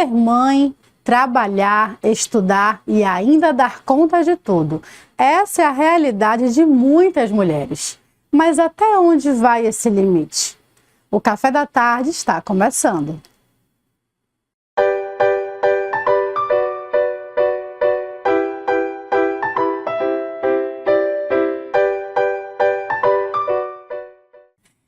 Ser mãe, trabalhar, estudar e ainda dar conta de tudo. Essa é a realidade de muitas mulheres. Mas até onde vai esse limite? O Café da Tarde está começando.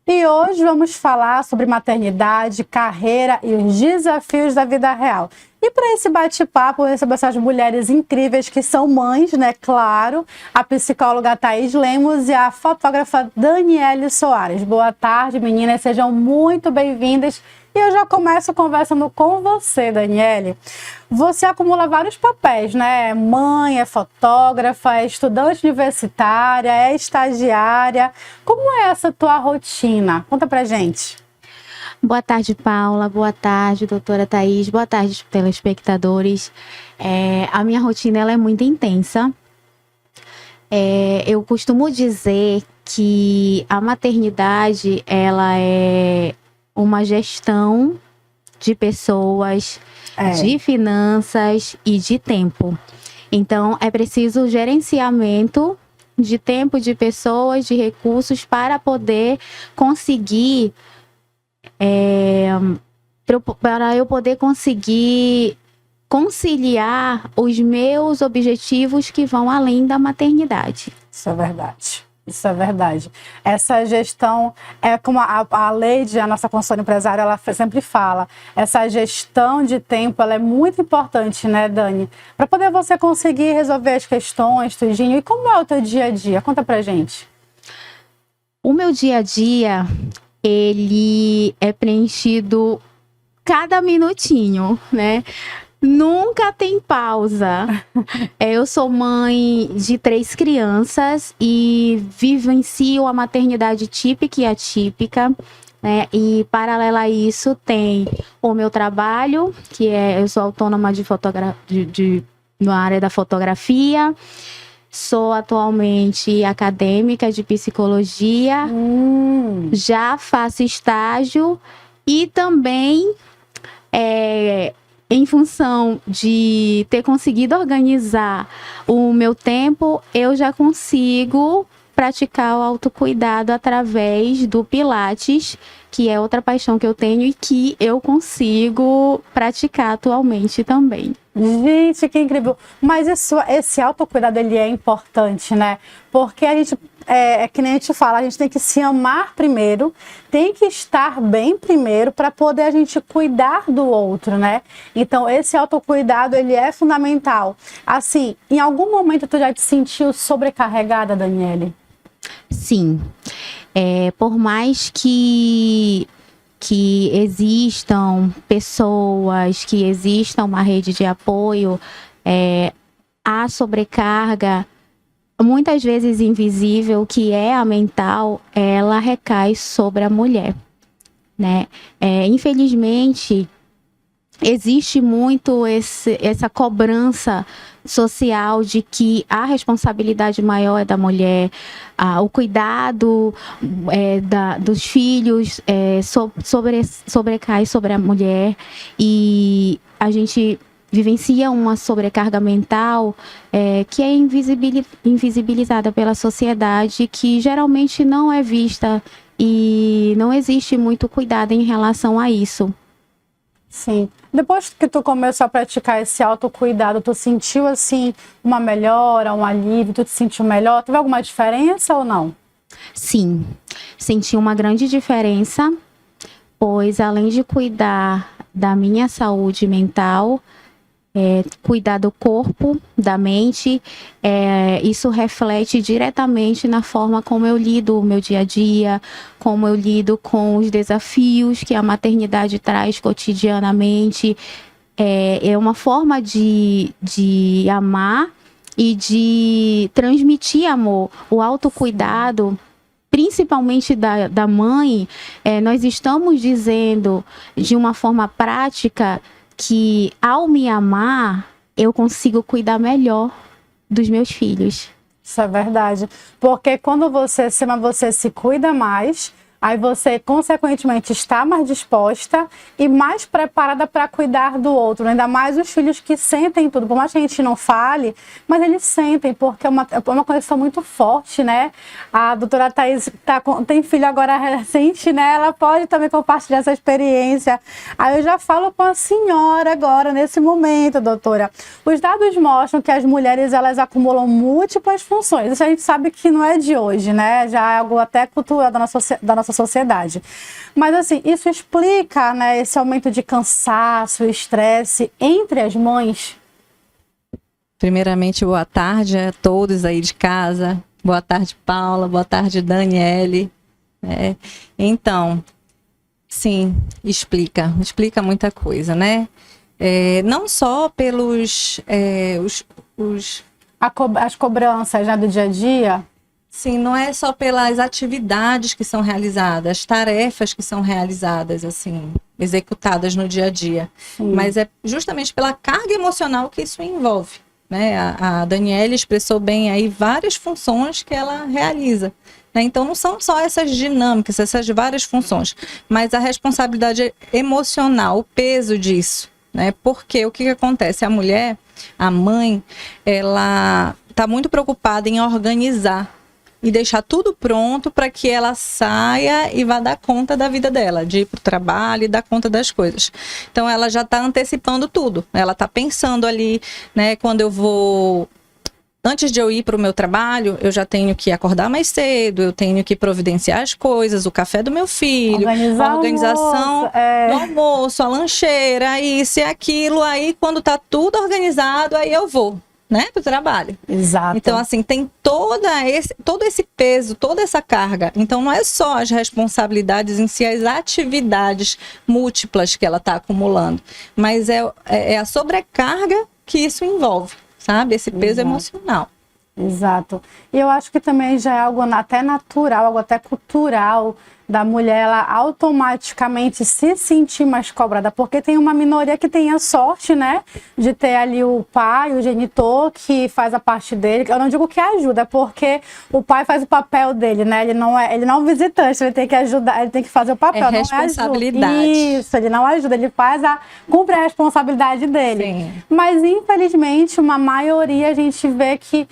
E hoje vamos falar sobre maternidade, carreira e os desafios da vida real. E para esse bate-papo, eu recebo essas mulheres incríveis que são mães, né? Claro, a psicóloga Thaís Lemos e a fotógrafa Daniele Soares. Boa tarde, meninas, sejam muito bem-vindas. E eu já começo conversando com você, Daniele. Você acumula vários papéis, né? É mãe, é fotógrafa, é estudante universitária, é estagiária. Como é essa tua rotina? Conta pra gente. Boa tarde, Paula. Boa tarde, doutora Thaís. Boa tarde, telespectadores. A minha rotina ela é muito intensa. Eu costumo dizer que a maternidade ela é uma gestão de pessoas, de finanças e de tempo. Então, é preciso gerenciamento de tempo, de pessoas, de recursos para poder conseguir para eu poder conseguir conciliar os meus objetivos que vão além da maternidade. Isso é verdade. Isso é verdade. Essa gestão é como a Leide, a nossa consultora empresária, ela sempre fala. Essa gestão de tempo, ela é muito importante, né, Dani? Para poder você conseguir resolver as questões, tudinho. E como é o teu dia a dia? Conta pra gente. O meu dia a dia, ele é preenchido cada minutinho, né? Nunca tem pausa. Eu sou mãe de 3 crianças e vivencio a maternidade típica e atípica, né? E paralela a isso tem o meu trabalho, que eu sou autônoma na área da fotografia. Sou atualmente acadêmica de psicologia, já faço estágio e também, em função de ter conseguido organizar o meu tempo, eu já consigo praticar o autocuidado através do Pilates, que é outra paixão que eu tenho e que eu consigo praticar atualmente também. Gente, que incrível! Mas esse autocuidado, ele é importante, né? Porque a gente, que nem a gente fala, a gente tem que se amar primeiro, tem que estar bem primeiro para poder a gente cuidar do outro, né? Então, esse autocuidado, ele é fundamental. Assim, em algum momento tu já te sentiu sobrecarregada, Daniele? Sim. Por mais que existam pessoas, que exista uma rede de apoio, a sobrecarga, muitas vezes invisível, que é a mental, ela recai sobre a mulher, né? Infelizmente, existe muito essa cobrança social de que a responsabilidade maior é da mulher, o cuidado dos filhos sobrecai sobre a mulher, e a gente vivencia uma sobrecarga mental que é invisibilizada pela sociedade, que geralmente não é vista, e não existe muito cuidado em relação a isso. Sim. Depois que tu começou a praticar esse autocuidado, tu sentiu, assim, uma melhora, um alívio? Tu te sentiu melhor? Teve alguma diferença ou não? Sim, senti uma grande diferença, pois além de cuidar da minha saúde mental, cuidar do corpo, da mente, isso reflete diretamente na forma como eu lido o meu dia a dia, como eu lido com os desafios que a maternidade traz cotidianamente. É uma forma de amar e de transmitir amor. O autocuidado, principalmente da mãe, nós estamos dizendo de uma forma prática que, ao me amar, eu consigo cuidar melhor dos meus filhos. Isso é verdade. Porque quando você se ama, você se cuida mais, aí você, consequentemente, está mais disposta e mais preparada para cuidar do outro. Ainda mais os filhos que sentem tudo. Por mais que a gente não fale, mas eles sentem, porque é uma conexão muito forte, né? A doutora Thaís tem filho agora recente, né? Ela pode também compartilhar essa experiência. Aí eu já falo com a senhora agora, nesse momento, doutora. Os dados mostram que as mulheres, elas acumulam múltiplas funções. Isso a gente sabe que não é de hoje, né? Já é algo até cultural da nossa sociedade. Mas, assim, isso explica, né, esse aumento de cansaço, estresse entre as mães? Primeiramente, boa tarde a todos aí de casa. Boa tarde, Paula. Boa tarde, Daniele. Então, sim, explica muita coisa, né? Não só pelos As cobranças, né, do dia a dia? Sim, não é só pelas atividades que são realizadas, tarefas que são realizadas, assim, executadas no dia a dia, mas é justamente pela carga emocional que isso envolve, né? A Daniele expressou bem aí várias funções que ela realiza, né? Então não são só essas dinâmicas, essas várias funções, mas a responsabilidade emocional, o peso disso, né? Porque o que acontece? A mulher, a mãe, ela está muito preocupada em organizar e deixar tudo pronto para que ela saia e vá dar conta da vida dela, de ir para o trabalho e dar conta das coisas. Então, ela já está antecipando tudo. Ela está pensando ali, né, quando eu vou... Antes de eu ir para o meu trabalho, eu já tenho que acordar mais cedo, eu tenho que providenciar as coisas, o café do meu filho, a organização do almoço, a lancheira, isso e aquilo. Aí, quando está tudo organizado, aí eu vou, né, para o trabalho. Exato. Então, assim, tem todo esse peso, toda essa carga. Então, não é só as responsabilidades em si, as atividades múltiplas que ela está acumulando, mas é a sobrecarga que isso envolve, sabe? Esse peso emocional. Exato. E eu acho que também já é algo até natural, algo até cultural da mulher, ela automaticamente se sentir mais cobrada, porque tem uma minoria que tem a sorte, né, de ter ali o pai, o genitor, que faz a parte dele. Eu não digo que ajuda, porque o pai faz o papel dele, né, ele não é um visitante, ele tem que ajudar, ele tem que fazer o papel. É responsabilidade. Não é isso, ele não ajuda, ele cumpre a responsabilidade dele. Sim. Mas, infelizmente, uma maioria a gente vê que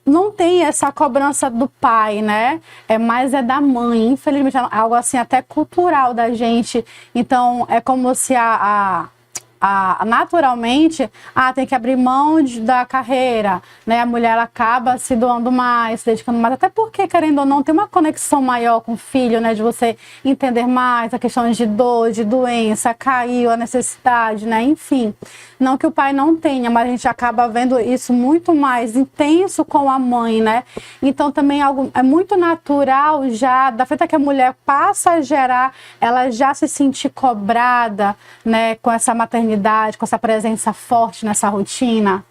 não tem essa cobrança do pai, né? Mas é da mãe. Infelizmente, é algo assim até cultural da gente. Então, é como se naturalmente, tem que abrir mão da carreira, né? A mulher, ela acaba se doando mais, se dedicando mais, até porque, querendo ou não, tem uma conexão maior com o filho, né? De você entender mais a questão de dor, de doença, caiu, a necessidade, né? Enfim, não que o pai não tenha, mas a gente acaba vendo isso muito mais intenso com a mãe, né? Então, também é muito natural já, da feita que a mulher passa a gerar, ela já se sentir cobrada, né? Com essa maternidade, com essa presença forte nessa rotina?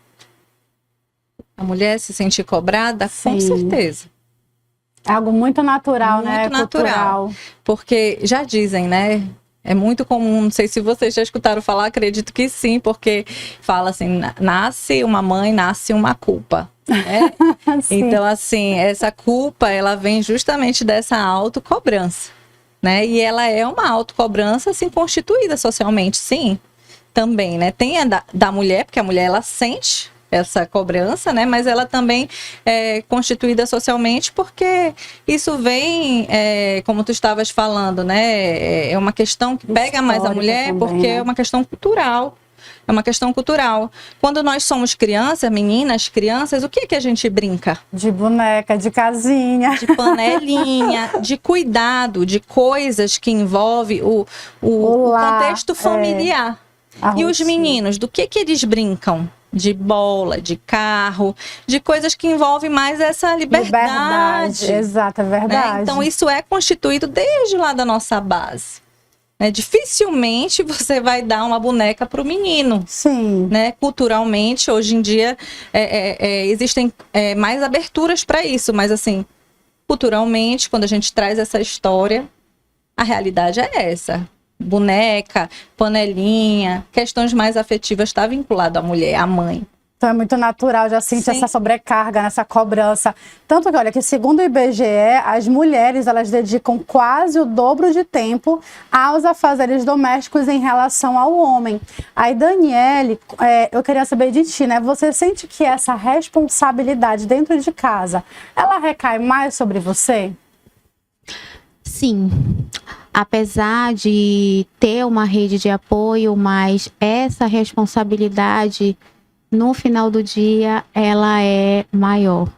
A mulher se sentir cobrada? Sim. Com certeza. É algo muito natural, muito né? Muito natural. Cultural. Porque já dizem, né? É muito comum, não sei se vocês já escutaram falar, acredito que sim, porque fala assim, nasce uma mãe, nasce uma culpa. Né? Então, assim, essa culpa, ela vem justamente dessa autocobrança, né? E ela é uma autocobrança, assim, constituída socialmente, sim. Também, né? Tem a da mulher, porque a mulher, ela sente essa cobrança, né? Mas ela também é constituída socialmente porque isso vem, como tu estavas falando, né? É uma questão que pega mais a mulher também, porque é uma questão cultural. É uma questão cultural. Quando nós somos crianças, meninas, crianças, o que a gente brinca? De boneca, de casinha. De panelinha, de cuidado, de coisas que envolvem o contexto familiar. E os meninos, do que eles brincam? De bola, de carro, de coisas que envolvem mais essa liberdade. Exato, é verdade. Né? Então, isso é constituído desde lá da nossa base. Dificilmente você vai dar uma boneca para o menino. Sim. Né? Culturalmente, hoje em dia, existem mais aberturas para isso. Mas, assim, culturalmente, quando a gente traz essa história, a realidade é essa. Boneca, panelinha, questões mais afetivas está vinculado à mulher, à mãe. Então é muito natural, já sente essa sobrecarga, essa cobrança. Tanto que, olha, que segundo o IBGE, as mulheres, elas dedicam quase o dobro de tempo aos afazeres domésticos em relação ao homem. Aí, Daniele, eu queria saber de ti, né? Você sente que essa responsabilidade dentro de casa, ela recai mais sobre você? Sim. Apesar de ter uma rede de apoio, mas essa responsabilidade, no final do dia, ela é maior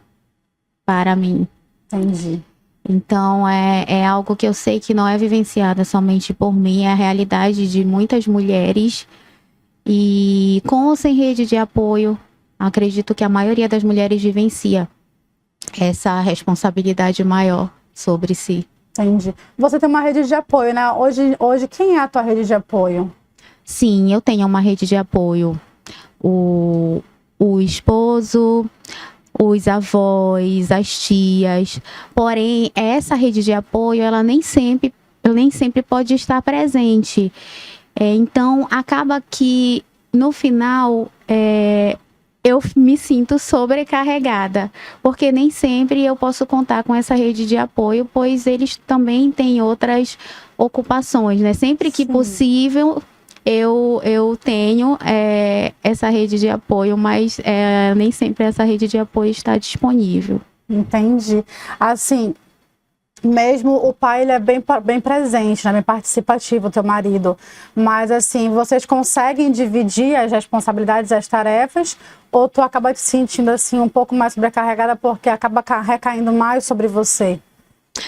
para mim. Entendi. Então, é algo que eu sei que não é vivenciada somente por mim, é a realidade de muitas mulheres. E com ou sem rede de apoio, acredito que a maioria das mulheres vivencia essa responsabilidade maior sobre si. Entendi. Você tem uma rede de apoio, né? Hoje, quem é a tua rede de apoio? Sim, eu tenho uma rede de apoio. O esposo, os avós, as tias. Porém, essa rede de apoio, ela nem sempre pode estar presente. Então, acaba que, no final, eu me sinto sobrecarregada, porque nem sempre eu posso contar com essa rede de apoio, pois eles também têm outras ocupações, né? Sempre que possível, eu tenho essa rede de apoio, mas nem sempre essa rede de apoio está disponível. Entendi. Assim, mesmo o pai, ele é bem presente, né? Bem participativo, o teu marido. Mas, assim, vocês conseguem dividir as responsabilidades, as tarefas? Ou tu acaba te sentindo, assim, um pouco mais sobrecarregada porque acaba recaindo mais sobre você?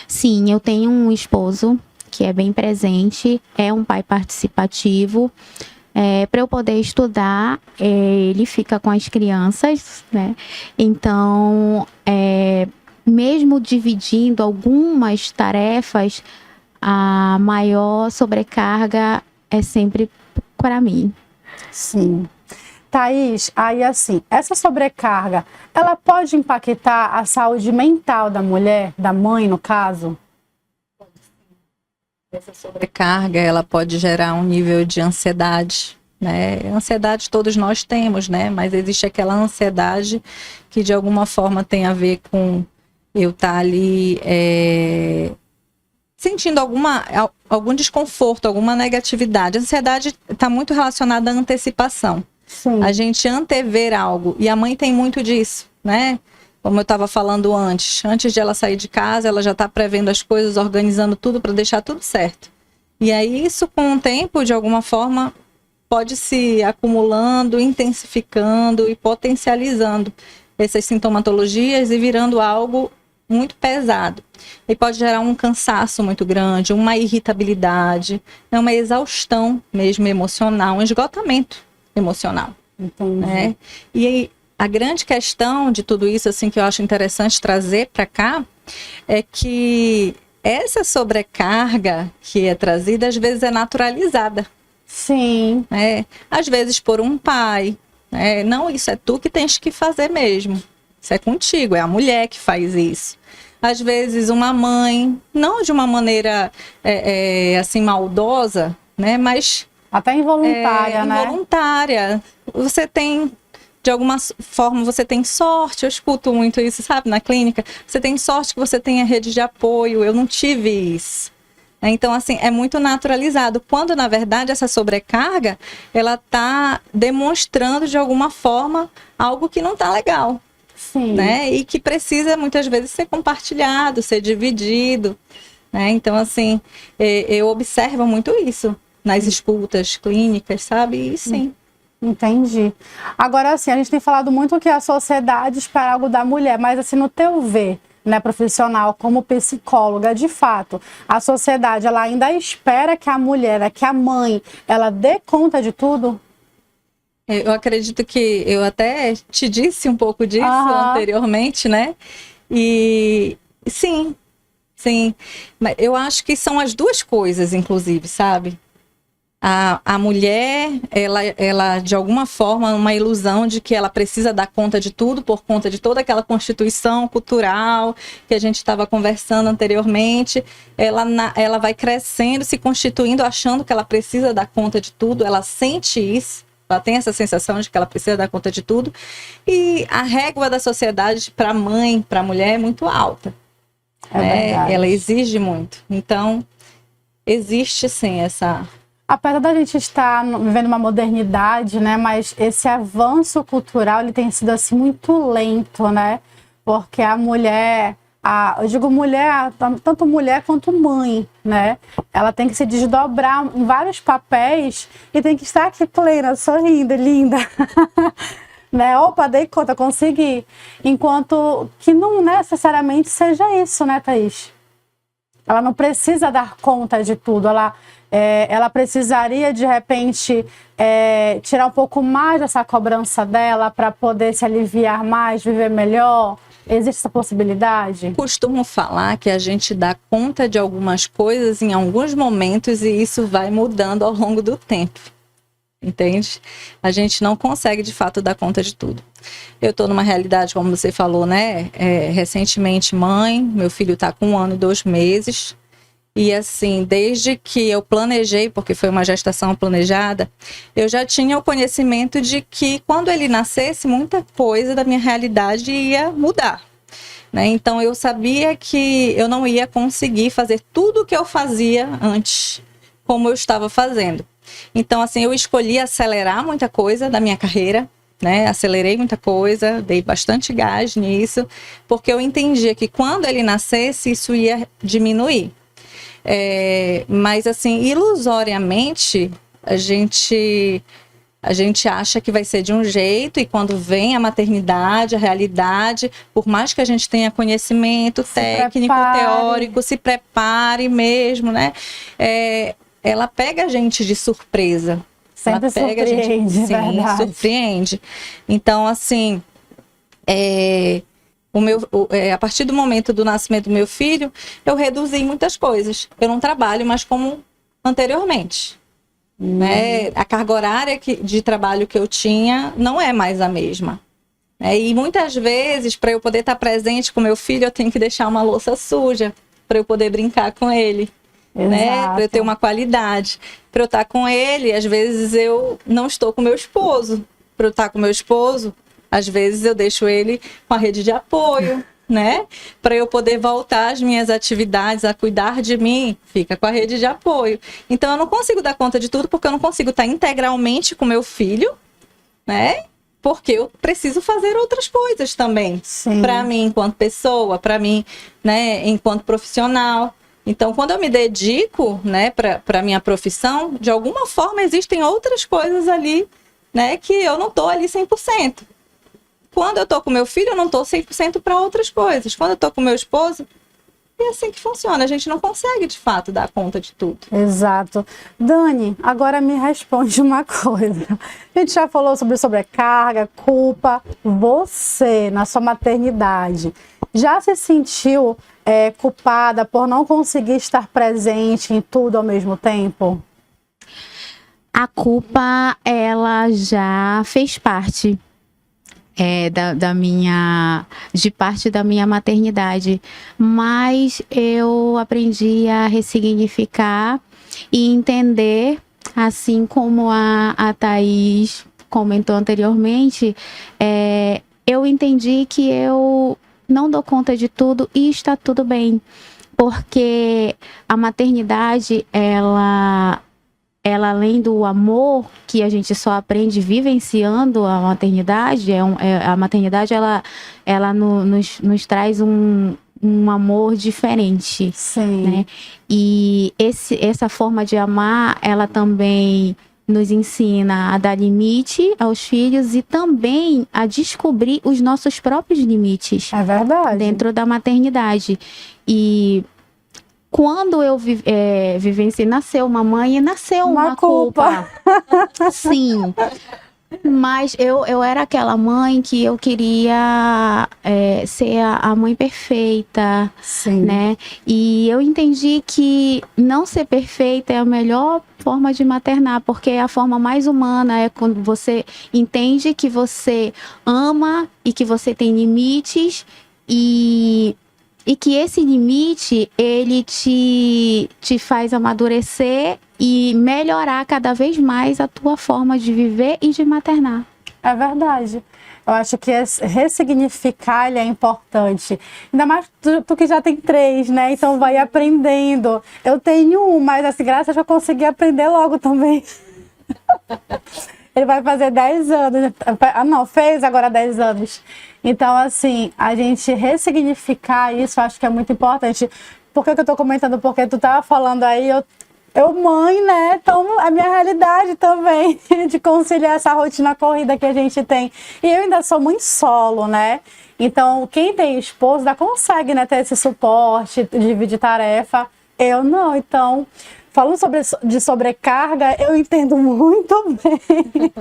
Sim, eu tenho um esposo que é bem presente, é um pai participativo. Para eu poder estudar, ele fica com as crianças, né? Então, mesmo dividindo algumas tarefas, a maior sobrecarga é sempre para mim. Sim. Thaís, aí assim, essa sobrecarga, ela pode impactar a saúde mental da mulher, da mãe, no caso? Essa sobrecarga, ela pode gerar um nível de ansiedade, né? Ansiedade todos nós temos, né? Mas existe aquela ansiedade que de alguma forma tem a ver com eu estar ali sentindo algum desconforto, alguma negatividade. A ansiedade está muito relacionada à antecipação. Sim. A gente antever algo. E a mãe tem muito disso, né? Como eu estava falando antes de ela sair de casa, ela já está prevendo as coisas, organizando tudo para deixar tudo certo. E aí isso, com o tempo, de alguma forma, pode se acumulando, intensificando e potencializando essas sintomatologias e virando algo muito pesado. E pode gerar um cansaço muito grande, uma irritabilidade, uma exaustão mesmo emocional, um esgotamento emocional. Entendi. Né? E aí, a grande questão de tudo isso, assim, que eu acho interessante trazer para cá, é que essa sobrecarga que é trazida, às vezes é naturalizada. Sim. Né? Às vezes por um pai. Né? Não, isso é tu que tens que fazer mesmo. Isso é contigo, é a mulher que faz isso. Às vezes uma mãe, não de uma maneira assim maldosa, né? Mas até involuntária, né? Involuntária. Você tem, de alguma forma, você tem sorte. Eu escuto muito isso, sabe, na clínica. Você tem sorte que você tem a rede de apoio. Eu não tive isso. Então, assim, é muito naturalizado. Quando, na verdade, essa sobrecarga, ela está demonstrando, de alguma forma, algo que não está legal. Sim. Né? E que precisa, muitas vezes, ser compartilhado, ser dividido. Né? Então, assim, eu observo muito isso nas escutas clínicas, sabe? E sim. Entendi. Agora, assim, a gente tem falado muito que a sociedade espera algo da mulher, mas, assim, no teu ver, né, profissional, como psicóloga, de fato, a sociedade, ela ainda espera que a mulher, que a mãe, ela dê conta de tudo? Eu acredito que eu até te disse um pouco disso anteriormente, né? E sim. Mas eu acho que são as duas coisas, inclusive, sabe? A mulher, ela, de alguma forma, uma ilusão de que ela precisa dar conta de tudo por conta de toda aquela constituição cultural que a gente estava conversando anteriormente. Ela vai crescendo, se constituindo, achando que ela precisa dar conta de tudo, ela sente isso. Ela tem essa sensação de que ela precisa dar conta de tudo. E a régua da sociedade para mãe, para mulher, é muito alta. Verdade. Ela exige muito. Então, existe sim essa... Apesar da gente estar vivendo uma modernidade, né? Mas esse avanço cultural, ele tem sido assim muito lento, né? Porque a mulher... eu digo mulher, tanto mulher quanto mãe, né? Ela tem que se desdobrar em vários papéis e tem que estar aqui plena, sorrindo, linda. Né? Opa, dei conta, consegui. Enquanto que não necessariamente seja isso, né, Thaís? Ela não precisa dar conta de tudo. Ela precisaria, de repente, tirar um pouco mais dessa cobrança dela para poder se aliviar mais, viver melhor. Existe essa possibilidade? Costumo falar que a gente dá conta de algumas coisas em alguns momentos e isso vai mudando ao longo do tempo. Entende? A gente não consegue, de fato, dar conta de tudo. Eu estou numa realidade, como você falou, né? Recentemente mãe, meu filho está com 1 ano e 2 meses. E assim, desde que eu planejei, porque foi uma gestação planejada, eu já tinha o conhecimento de que quando ele nascesse, muita coisa da minha realidade ia mudar. Né? Então eu sabia que eu não ia conseguir fazer tudo o que eu fazia antes, como eu estava fazendo. Então, assim, eu escolhi acelerar muita coisa da minha carreira, né? Acelerei muita coisa, dei bastante gás nisso, porque eu entendia que quando ele nascesse, isso ia diminuir. Mas, assim, ilusoriamente, a gente acha que vai ser de um jeito e quando vem a maternidade, a realidade, por mais que a gente tenha conhecimento técnico, teórico, se prepare mesmo, né? Ela pega a gente de surpresa. Sempre ela pega surpreende, a gente, sim, surpreende. Então, assim, a partir do momento do nascimento do meu filho, eu reduzi muitas coisas. Eu não trabalho mais como anteriormente. Né? A carga horária de trabalho que eu tinha não é mais a mesma. E muitas vezes, para eu poder estar presente com meu filho, eu tenho que deixar uma louça suja para eu poder brincar com ele. Né? Para eu ter uma qualidade. Para eu estar com ele, às vezes eu não estou com meu esposo. Para eu estar com meu esposo, às vezes eu deixo ele com a rede de apoio, né? Para eu poder voltar às minhas atividades, a cuidar de mim, fica com a rede de apoio. Então eu não consigo dar conta de tudo porque eu não consigo estar integralmente com meu filho, né? Porque eu preciso fazer outras coisas também. Para mim, enquanto pessoa, para mim, né, enquanto profissional. Então, quando eu me dedico, né, para a minha profissão, de alguma forma existem outras coisas ali, né, que eu não estou ali 100%. Quando eu estou com meu filho, eu não estou 100% para outras coisas. Quando eu estou com meu esposo, é assim que funciona. A gente não consegue, de fato, dar conta de tudo. Exato. Dani, agora me responde uma coisa. A gente já falou sobre sobrecarga, culpa. Você, na sua maternidade, já se sentiu culpada por não conseguir estar presente em tudo ao mesmo tempo? A culpa, ela já fez parte de parte da minha maternidade, mas eu aprendi a ressignificar e entender, assim como a Thaís comentou anteriormente, eu entendi que eu não dou conta de tudo e está tudo bem, porque a maternidade, ela além do amor que a gente só aprende vivenciando a maternidade, a maternidade ela nos traz um amor diferente. Sim. Né? E essa forma de amar, ela também nos ensina a dar limite aos filhos e também a descobrir os nossos próprios limites. É verdade. Dentro da maternidade. E quando eu vivenciei, nasceu uma mãe e nasceu uma culpa. Sim. Mas eu era aquela mãe que eu queria ser a mãe perfeita. Sim. Né? E eu entendi que não ser perfeita é a melhor forma de maternar, porque é a forma mais humana, é quando você entende que você ama e que você tem limites e E que esse limite, ele te faz amadurecer e melhorar cada vez mais a tua forma de viver e de maternar. É verdade. Eu acho que ressignificar ele é importante. Ainda mais tu que já tem 3, né? Então vai aprendendo. Eu tenho 1, mas assim, graças a Deus eu consegui aprender logo também. Ele vai fazer 10 anos. Ah, não, fez agora 10 anos. Então, assim, a gente ressignificar isso, eu acho que é muito importante. Por que eu tô comentando? Porque tu tava falando aí, eu mãe, né? Então, a minha realidade também de conciliar essa rotina corrida que a gente tem. E eu ainda sou mãe solo, né? Então, quem tem esposo ainda consegue, né, ter esse suporte, dividir tarefa. Eu não, então... Falando de sobrecarga, eu entendo muito bem,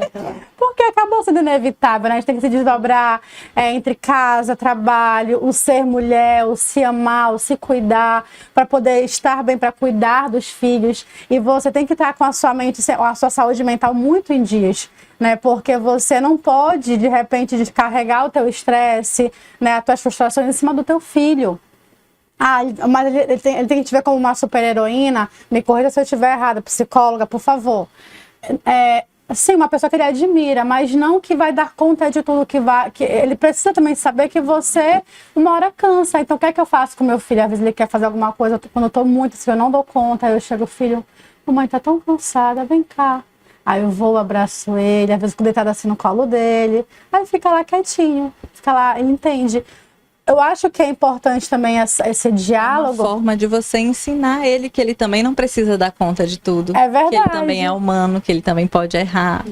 porque acabou sendo inevitável, né? A gente tem que se desdobrar entre casa, trabalho, o ser mulher, o se amar, o se cuidar, para poder estar bem, para cuidar dos filhos. E você tem que estar com a sua mente, a sua saúde mental muito em dias, né? Porque você não pode, de repente, descarregar o teu estresse, né? As tuas frustrações em cima do teu filho. Ah, mas ele tem que te ver como uma super-heroína. Me corrija se eu estiver errada, psicóloga, por favor. Sim, uma pessoa que ele admira, mas não que vai dar conta de tudo que ele precisa também saber que você uma hora cansa. Então, o que é que eu faço com meu filho? Às vezes ele quer fazer alguma coisa, quando eu tô muito, se eu não dou conta, aí eu chego, filho, mamãe tá tão cansada, vem cá. Aí eu vou, abraço ele, às vezes fico deitada assim no colo dele. Aí fica lá quietinho, fica lá, ele entende. Eu acho que é importante também esse diálogo. É uma forma de você ensinar ele que ele também não precisa dar conta de tudo. É verdade. Que ele também é humano, que ele também pode errar.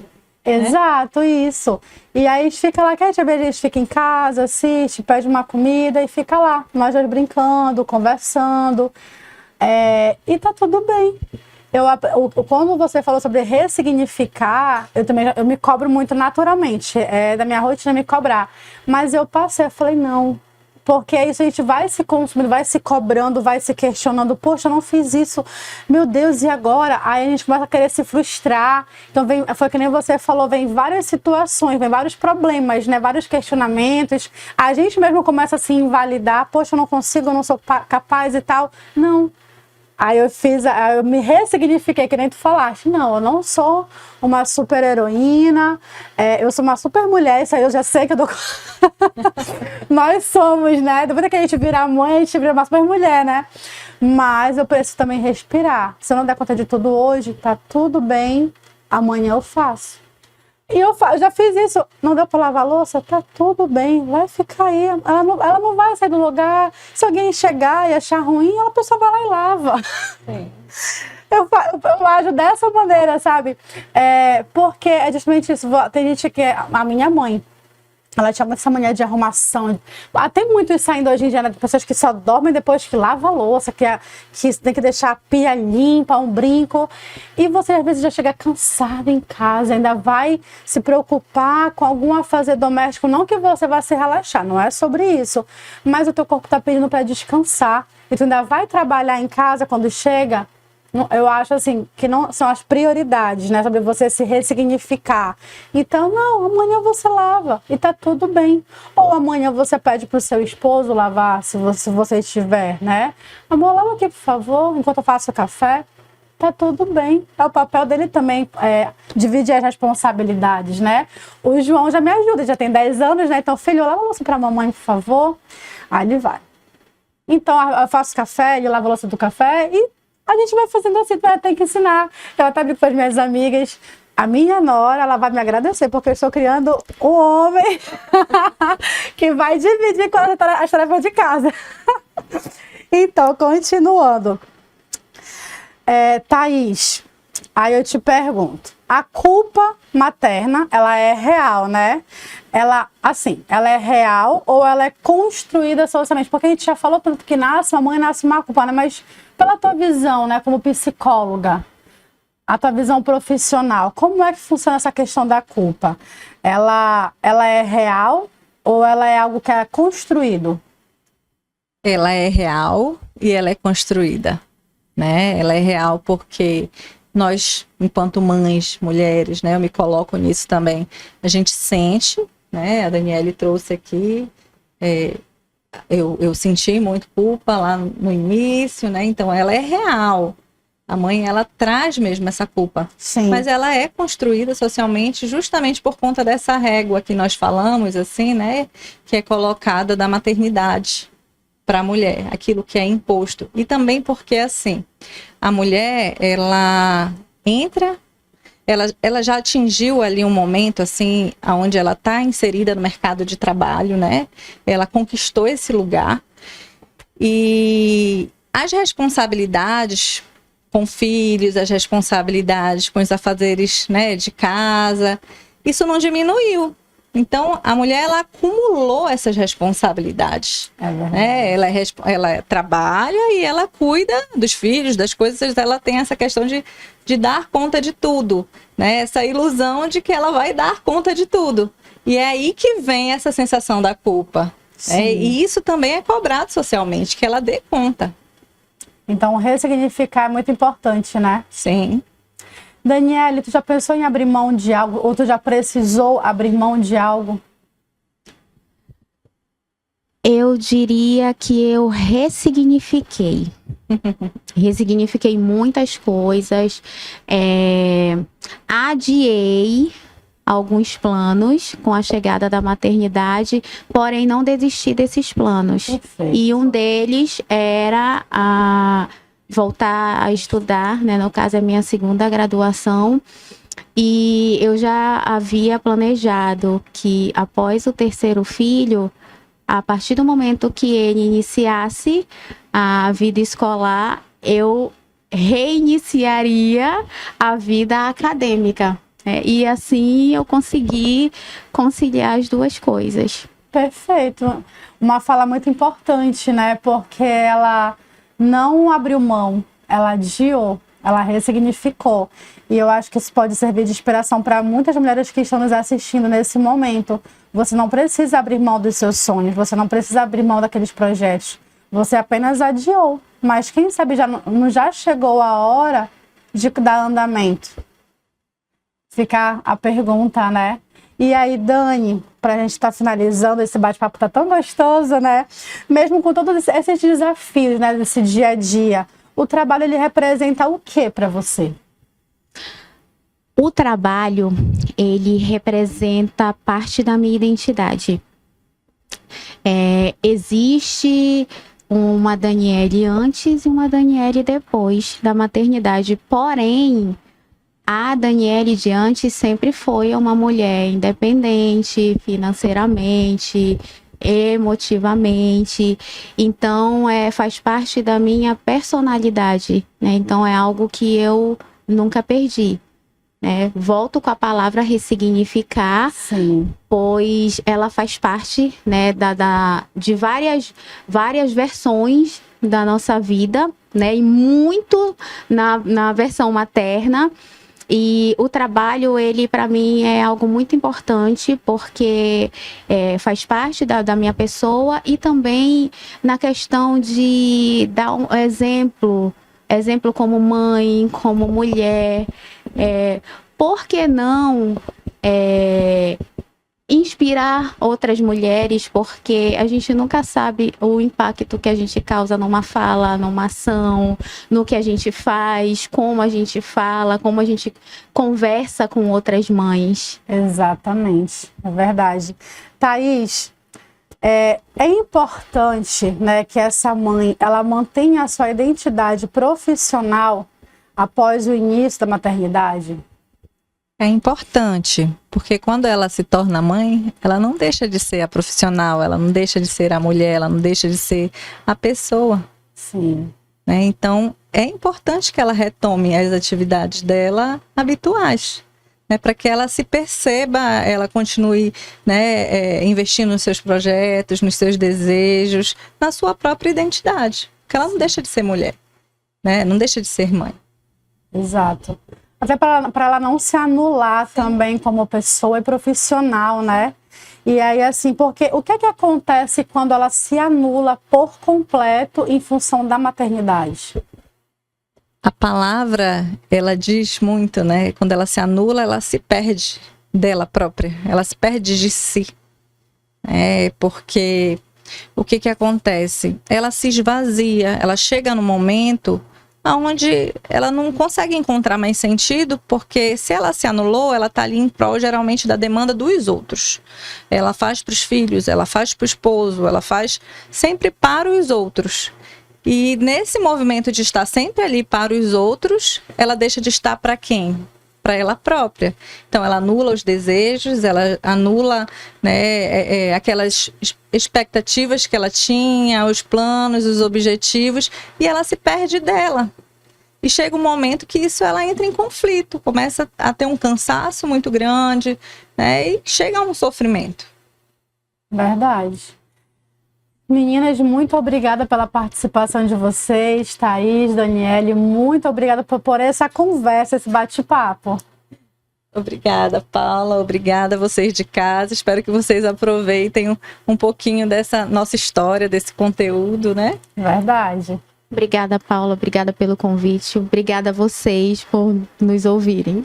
Exato, isso. E aí a gente fica lá, a gente fica em casa, assiste, pede uma comida e fica lá, nós dois brincando, conversando. E tá tudo bem. Quando você falou sobre ressignificar, eu me cobro muito naturalmente, da minha rotina me cobrar. Mas eu falei, não. Porque isso a gente vai se consumindo, vai se cobrando, vai se questionando. Poxa, eu não fiz isso. Meu Deus, e agora? Aí a gente começa a querer se frustrar. Então, foi que nem você falou, vem várias situações, vem vários problemas, né? Vários questionamentos. A gente mesmo começa a se invalidar. Poxa, eu não consigo, eu não sou capaz e tal. Não. Aí eu me ressignifiquei, que nem tu falaste. Não, eu não sou uma super heroína, eu sou uma super mulher, isso aí eu já sei que eu dou. Nós somos, né? Depois que a gente virar mãe, a gente vira uma super mulher, né? Mas eu preciso também respirar. Se eu não der conta de tudo hoje, tá tudo bem, amanhã eu faço. E eu já fiz isso, não deu para lavar a louça? Tá tudo bem, vai ficar aí. Ela não vai sair do lugar. Se alguém chegar e achar ruim, a pessoa vai lá e lava. Sim. Eu ajo dessa maneira, sabe? Porque é justamente isso. Tem gente que a minha mãe, ela tinha essa mania de arrumação. Tem muito isso ainda hoje em dia, né? Pessoas que só dormem depois que lava a louça, que tem que deixar a pia limpa, um brinco. E você às vezes já chega cansada em casa, ainda vai se preocupar com algum afazer doméstico. Não que você vá se relaxar, não é sobre isso. Mas o teu corpo está pedindo para descansar. E tu ainda vai trabalhar em casa quando chega. Eu acho assim, que não são as prioridades, né? Sobre você se ressignificar. Então, não, amanhã você lava e tá tudo bem. Ou amanhã você pede pro seu esposo lavar, se você estiver, né? Amor, lava aqui, por favor, enquanto eu faço o café. Tá tudo bem. É o papel dele também, dividir as responsabilidades, né? O João já me ajuda, já tem 10 anos, né? Então, filho, lava a louça pra mamãe, por favor. Aí ele vai. Então, eu faço café, ele lava a louça do café e a gente vai fazendo assim, tem que ensinar. Eu até brinco com as minhas amigas. A minha nora, ela vai me agradecer, porque eu estou criando um homem que vai dividir com as tarefas de casa. Então, continuando. Thaís, aí eu te pergunto. A culpa materna, ela é real, né? Ela é real ou ela é construída socialmente? Porque a gente já falou tanto que a mãe nasce uma culpa, né? Mas pela tua visão, né, como psicóloga, a tua visão profissional, como é que funciona essa questão da culpa? Ela é real ou ela é algo que é construído? Ela é real e ela é construída, né? Ela é real porque nós, enquanto mães, mulheres, né, eu me coloco nisso também, a gente sente, né? A Daniele trouxe aqui, eu senti muito culpa lá no início, né? Então ela é real. A mãe, ela traz mesmo essa culpa. Sim. Mas ela é construída socialmente justamente por conta dessa régua que nós falamos, assim, né? Que é colocada da maternidade para a mulher, aquilo que é imposto. E também porque, assim, a mulher, ela entra, ela já atingiu ali um momento, assim, onde ela está inserida no mercado de trabalho, né? Ela conquistou esse lugar. E as responsabilidades com filhos, as responsabilidades com os afazeres, né, de casa, isso não diminuiu. Então, a mulher, ela acumulou essas responsabilidades. Né? Ela trabalha e ela cuida dos filhos, das coisas, ela tem essa questão de dar conta de tudo, né? Essa ilusão de que ela vai dar conta de tudo. E é aí que vem essa sensação da culpa. E isso também é cobrado socialmente, que ela dê conta. Então, ressignificar é muito importante, né? Sim. Daniele, tu já pensou em abrir mão de algo? Ou tu já precisou abrir mão de algo? Eu diria que eu ressignifiquei. Ressignifiquei muitas coisas. Adiei alguns planos com a chegada da maternidade, porém não desisti desses planos. Perfeito. E um deles era voltar a estudar, né? No caso, é a minha segunda graduação. E eu já havia planejado que após o terceiro filho, a partir do momento que ele iniciasse a vida escolar, eu reiniciaria a vida acadêmica. E assim eu consegui conciliar as duas coisas. Perfeito. Uma fala muito importante, né? Porque ela não abriu mão, ela adiou, ela ressignificou. E eu acho que isso pode servir de inspiração para muitas mulheres que estão nos assistindo nesse momento. Você não precisa abrir mão dos seus sonhos, você não precisa abrir mão daqueles projetos. Você apenas adiou. Mas quem sabe já chegou a hora de dar andamento. Fica a pergunta, né? E aí, Dani, pra gente estar finalizando, esse bate-papo tá tão gostoso, né? Mesmo com todos esses desafios, né, desse dia a dia, o trabalho, ele representa o que para você? O trabalho, ele representa parte da minha identidade. Existe uma Daniele antes e uma Daniele depois da maternidade, porém, a Daniele de antes sempre foi uma mulher independente financeiramente, emotivamente. Então, faz parte da minha personalidade, né? Então, é algo que eu nunca perdi. Né? Volto com a palavra ressignificar, Sim. Pois ela faz parte, né, de várias versões da nossa vida, né? E muito na versão materna. E o trabalho, ele para mim é algo muito importante, porque faz parte da minha pessoa e também na questão de dar um exemplo como mãe, como mulher. Por que não inspirar outras mulheres, porque a gente nunca sabe o impacto que a gente causa numa fala, numa ação, no que a gente faz, como a gente fala, como a gente conversa com outras mães. Exatamente, é verdade. Thaís, é importante, né, que essa mãe ela mantenha a sua identidade profissional após o início da maternidade? É importante, porque quando ela se torna mãe, ela não deixa de ser a profissional, ela não deixa de ser a mulher, ela não deixa de ser a pessoa. Sim. Né? Então, é importante que ela retome as atividades dela habituais, né? Para que ela se perceba, ela continue, né, investindo nos seus projetos, nos seus desejos, na sua própria identidade. Porque ela não deixa de ser mulher, né? Não deixa de ser mãe. Exato. Até para ela não se anular também como pessoa e profissional, né? E aí, assim, porque o que é que acontece quando ela se anula por completo em função da maternidade? A palavra, ela diz muito, né? Quando ela se anula, ela se perde dela própria, ela se perde de si. Porque o que que acontece? Ela se esvazia, ela chega no momento onde ela não consegue encontrar mais sentido, porque se ela se anulou, ela está ali em prol, geralmente, da demanda dos outros. Ela faz para os filhos, ela faz para o esposo, ela faz sempre para os outros. E nesse movimento de estar sempre ali para os outros, ela deixa de estar para quem? Para ela própria. Então, ela anula os desejos, ela anula, né, aquelas expectativas que ela tinha, os planos, os objetivos, e ela se perde dela. E chega um momento que isso ela entra em conflito, começa a ter um cansaço muito grande, né, e chega a um sofrimento. Verdade. Meninas, muito obrigada pela participação de vocês, Thaís, Daniele, muito obrigada por essa conversa, esse bate-papo. Obrigada, Paula, obrigada a vocês de casa, espero que vocês aproveitem um pouquinho dessa nossa história, desse conteúdo, né? Verdade. Obrigada, Paula, obrigada pelo convite, obrigada a vocês por nos ouvirem.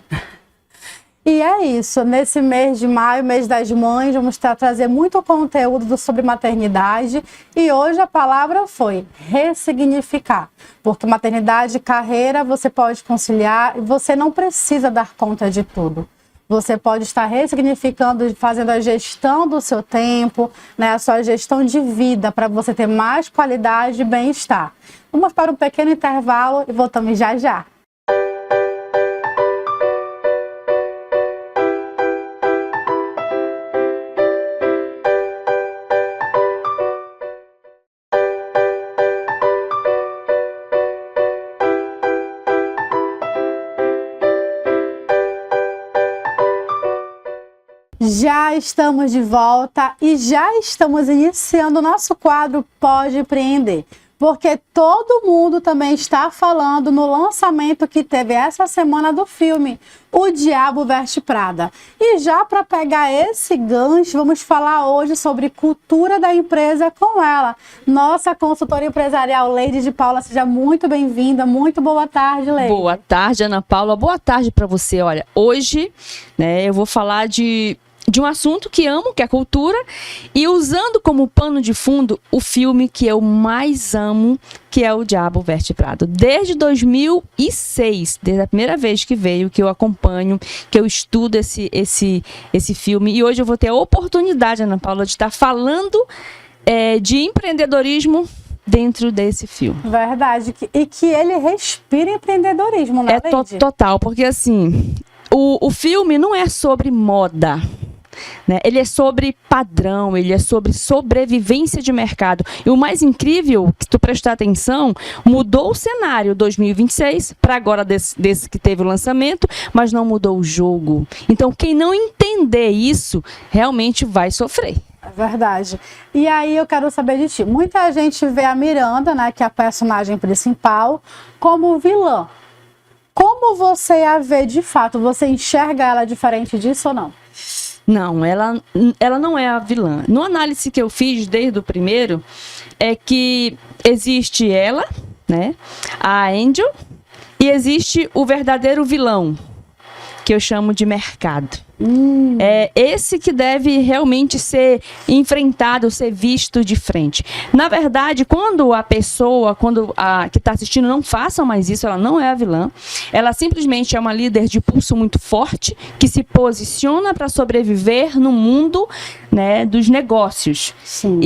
E é isso, nesse mês de maio, mês das mães, vamos trazer muito conteúdo sobre maternidade e hoje a palavra foi ressignificar, porque maternidade e carreira você pode conciliar e você não precisa dar conta de tudo. Você pode estar ressignificando, fazendo a gestão do seu tempo, né, a sua gestão de vida para você ter mais qualidade e bem-estar. Vamos para um pequeno intervalo e voltamos já já. Já estamos de volta e já estamos iniciando o nosso quadro Pode Empreender, porque todo mundo também está falando no lançamento que teve essa semana do filme O Diabo Veste Prada. E já para pegar esse gancho, vamos falar hoje sobre cultura da empresa com ela, nossa consultora empresarial, Leide de Paula. Seja muito bem-vinda, muito boa tarde, Leide. Boa tarde, Ana Paula, boa tarde para você. Olha, hoje, né, eu vou falar de um assunto que amo, que é a cultura, e usando como pano de fundo o filme que eu mais amo, que é O Diabo Veste Prada. Desde 2006, desde a primeira vez que veio, que eu acompanho, que eu estudo esse filme, e hoje eu vou ter a oportunidade, Ana Paula, de estar falando de empreendedorismo dentro desse filme. Verdade, e que ele respira empreendedorismo, né, Leide? Total, porque assim, o filme não é sobre moda, né? Ele é sobre padrão, ele é sobre sobrevivência de mercado. E o mais incrível, que tu prestar atenção, mudou o cenário 2026 para agora desse que teve o lançamento, mas não mudou o jogo. Então, quem não entender isso, realmente vai sofrer. É verdade. E aí eu quero saber de ti. Muita gente vê a Miranda, né, que é a personagem principal, como vilã. Como você a vê de fato? Você enxerga ela diferente disso ou não? Não, ela não é a vilã. No análise que eu fiz desde o primeiro, é que existe ela, né, a Angel, e existe o verdadeiro vilão, que eu chamo de mercado. É esse que deve realmente ser enfrentado, ser visto de frente. Na verdade, quando a pessoa, que está assistindo não faça mais isso, ela não é a vilã. Ela simplesmente é uma líder de pulso muito forte, que se posiciona para sobreviver no mundo, né, dos negócios. Sim.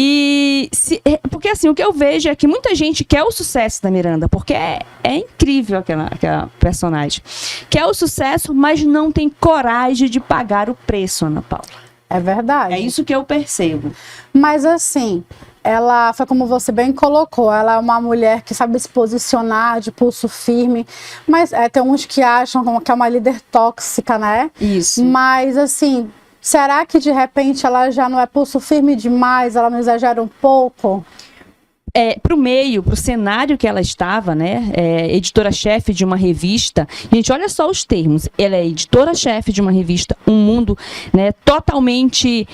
Porque assim, o que eu vejo é que muita gente quer o sucesso da Miranda, porque é incrível aquela personagem. Quer o sucesso, mas não tem coragem de pagar o preço, Ana Paula. É verdade. É isso que eu percebo. Mas assim, ela foi como você bem colocou, ela é uma mulher que sabe se posicionar, de pulso firme, mas tem uns que acham que é uma líder tóxica, né? Isso. Mas assim, será que de repente ela já não é pulso firme demais, ela não exagera um pouco? Para o meio, para o cenário que ela estava, né, editora-chefe de uma revista. Gente, olha só os termos. Ela é editora-chefe de uma revista, um mundo, né, totalmente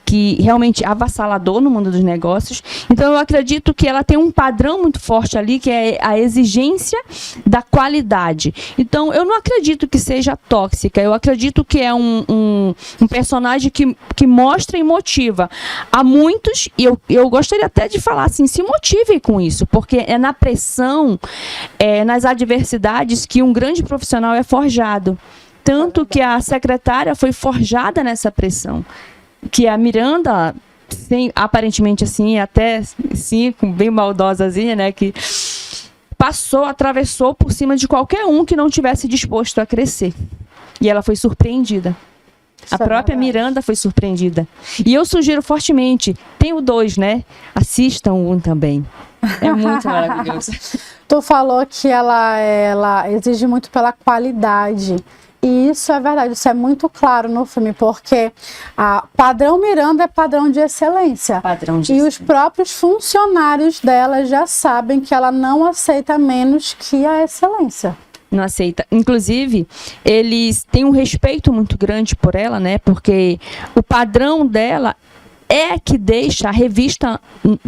que realmente avassalador no mundo dos negócios. Então, eu acredito que ela tem um padrão muito forte ali, que é a exigência da qualidade. Então, eu não acredito que seja tóxica. Eu acredito que é um um personagem que mostra e motiva a muitos, e eu gostaria até de falar assim, se motive com isso, porque é na pressão, nas adversidades que um grande profissional é forjado. Tanto que a secretária foi forjada nessa pressão. Que a Miranda, aparentemente assim, até sim, bem maldosazinha, né? Que atravessou por cima de qualquer um que não tivesse disposto a crescer. E ela foi surpreendida. A própria Miranda foi surpreendida. E eu sugiro fortemente, tem o 2, né? Assistam o 1 também. É muito maravilhoso. Tu falou que ela exige muito pela qualidade. E isso é verdade, isso é muito claro no filme, porque padrão Miranda é padrão de excelência. E os próprios funcionários dela já sabem que ela não aceita menos que a excelência. Não aceita. Inclusive, eles têm um respeito muito grande por ela, né? Porque o padrão dela é que deixa a revista,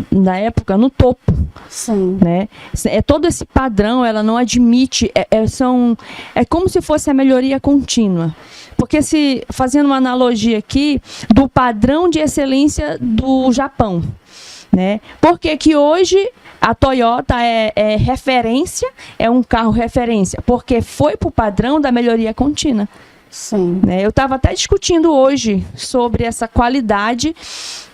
na época, no topo. Sim. Né? É todo esse padrão, ela não admite, é como se fosse a melhoria contínua. Porque fazendo uma analogia aqui, do padrão de excelência do Japão. Né? Porque que hoje a Toyota é referência, é um carro referência, porque foi para o padrão da melhoria contínua. Sim. Eu estava até discutindo hoje sobre essa qualidade,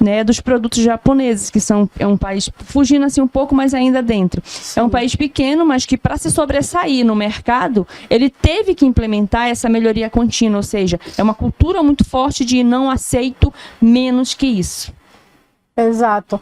né, dos produtos japoneses, que é um país, fugindo assim um pouco, mas ainda dentro. Sim. É um país pequeno, mas que para se sobressair no mercado, ele teve que implementar essa melhoria contínua, ou seja, é uma cultura muito forte de não aceito menos que isso. Exato.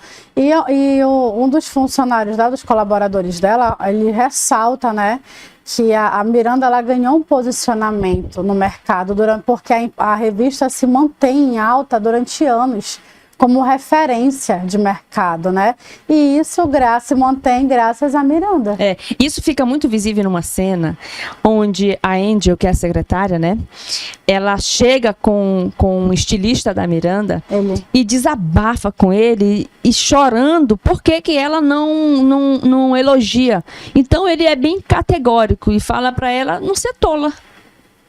Um dos funcionários dos colaboradores dela, ele ressalta, né, que a Miranda ela ganhou um posicionamento no mercado porque a revista se mantém em alta durante anos como referência de mercado, né? E isso se mantém graças a Miranda. Isso fica muito visível numa cena onde a Angel, que é a secretária, né? Ela chega com um estilista da Miranda e desabafa com ele e chorando porque que ela não elogia. Então ele é bem categórico e fala para ela não ser tola.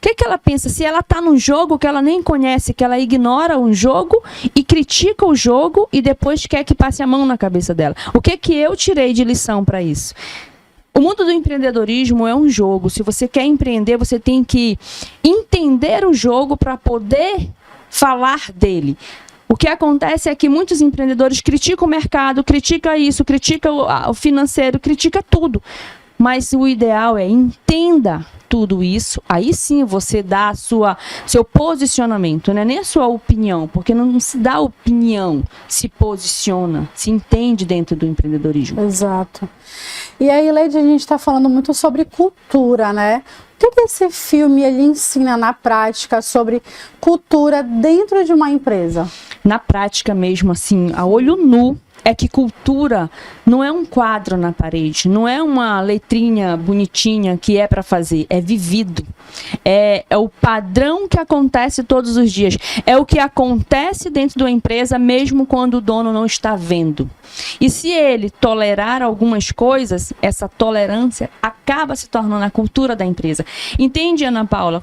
O que ela pensa? Se ela está num jogo que ela nem conhece, que ela ignora um jogo e critica o jogo e depois quer que passe a mão na cabeça dela. O que eu tirei de lição para isso? O mundo do empreendedorismo é um jogo. Se você quer empreender, você tem que entender o jogo para poder falar dele. O que acontece é que muitos empreendedores criticam o mercado, criticam isso, criticam o financeiro, criticam tudo. Mas o ideal é entenda tudo isso, aí sim você dá seu posicionamento, não é nem a sua opinião, porque não se dá opinião, se posiciona, se entende dentro do empreendedorismo. Exato. E aí, Leide, a gente está falando muito sobre cultura, né? O que esse filme ele ensina na prática sobre cultura dentro de uma empresa? Na prática mesmo, assim, a olho nu, é que cultura não é um quadro na parede, não é uma letrinha bonitinha que é para fazer, é vivido. É o padrão que acontece todos os dias. É o que acontece dentro da empresa, mesmo quando o dono não está vendo. E se ele tolerar algumas coisas, essa tolerância acaba se tornando a cultura da empresa. Entende, Ana Paula?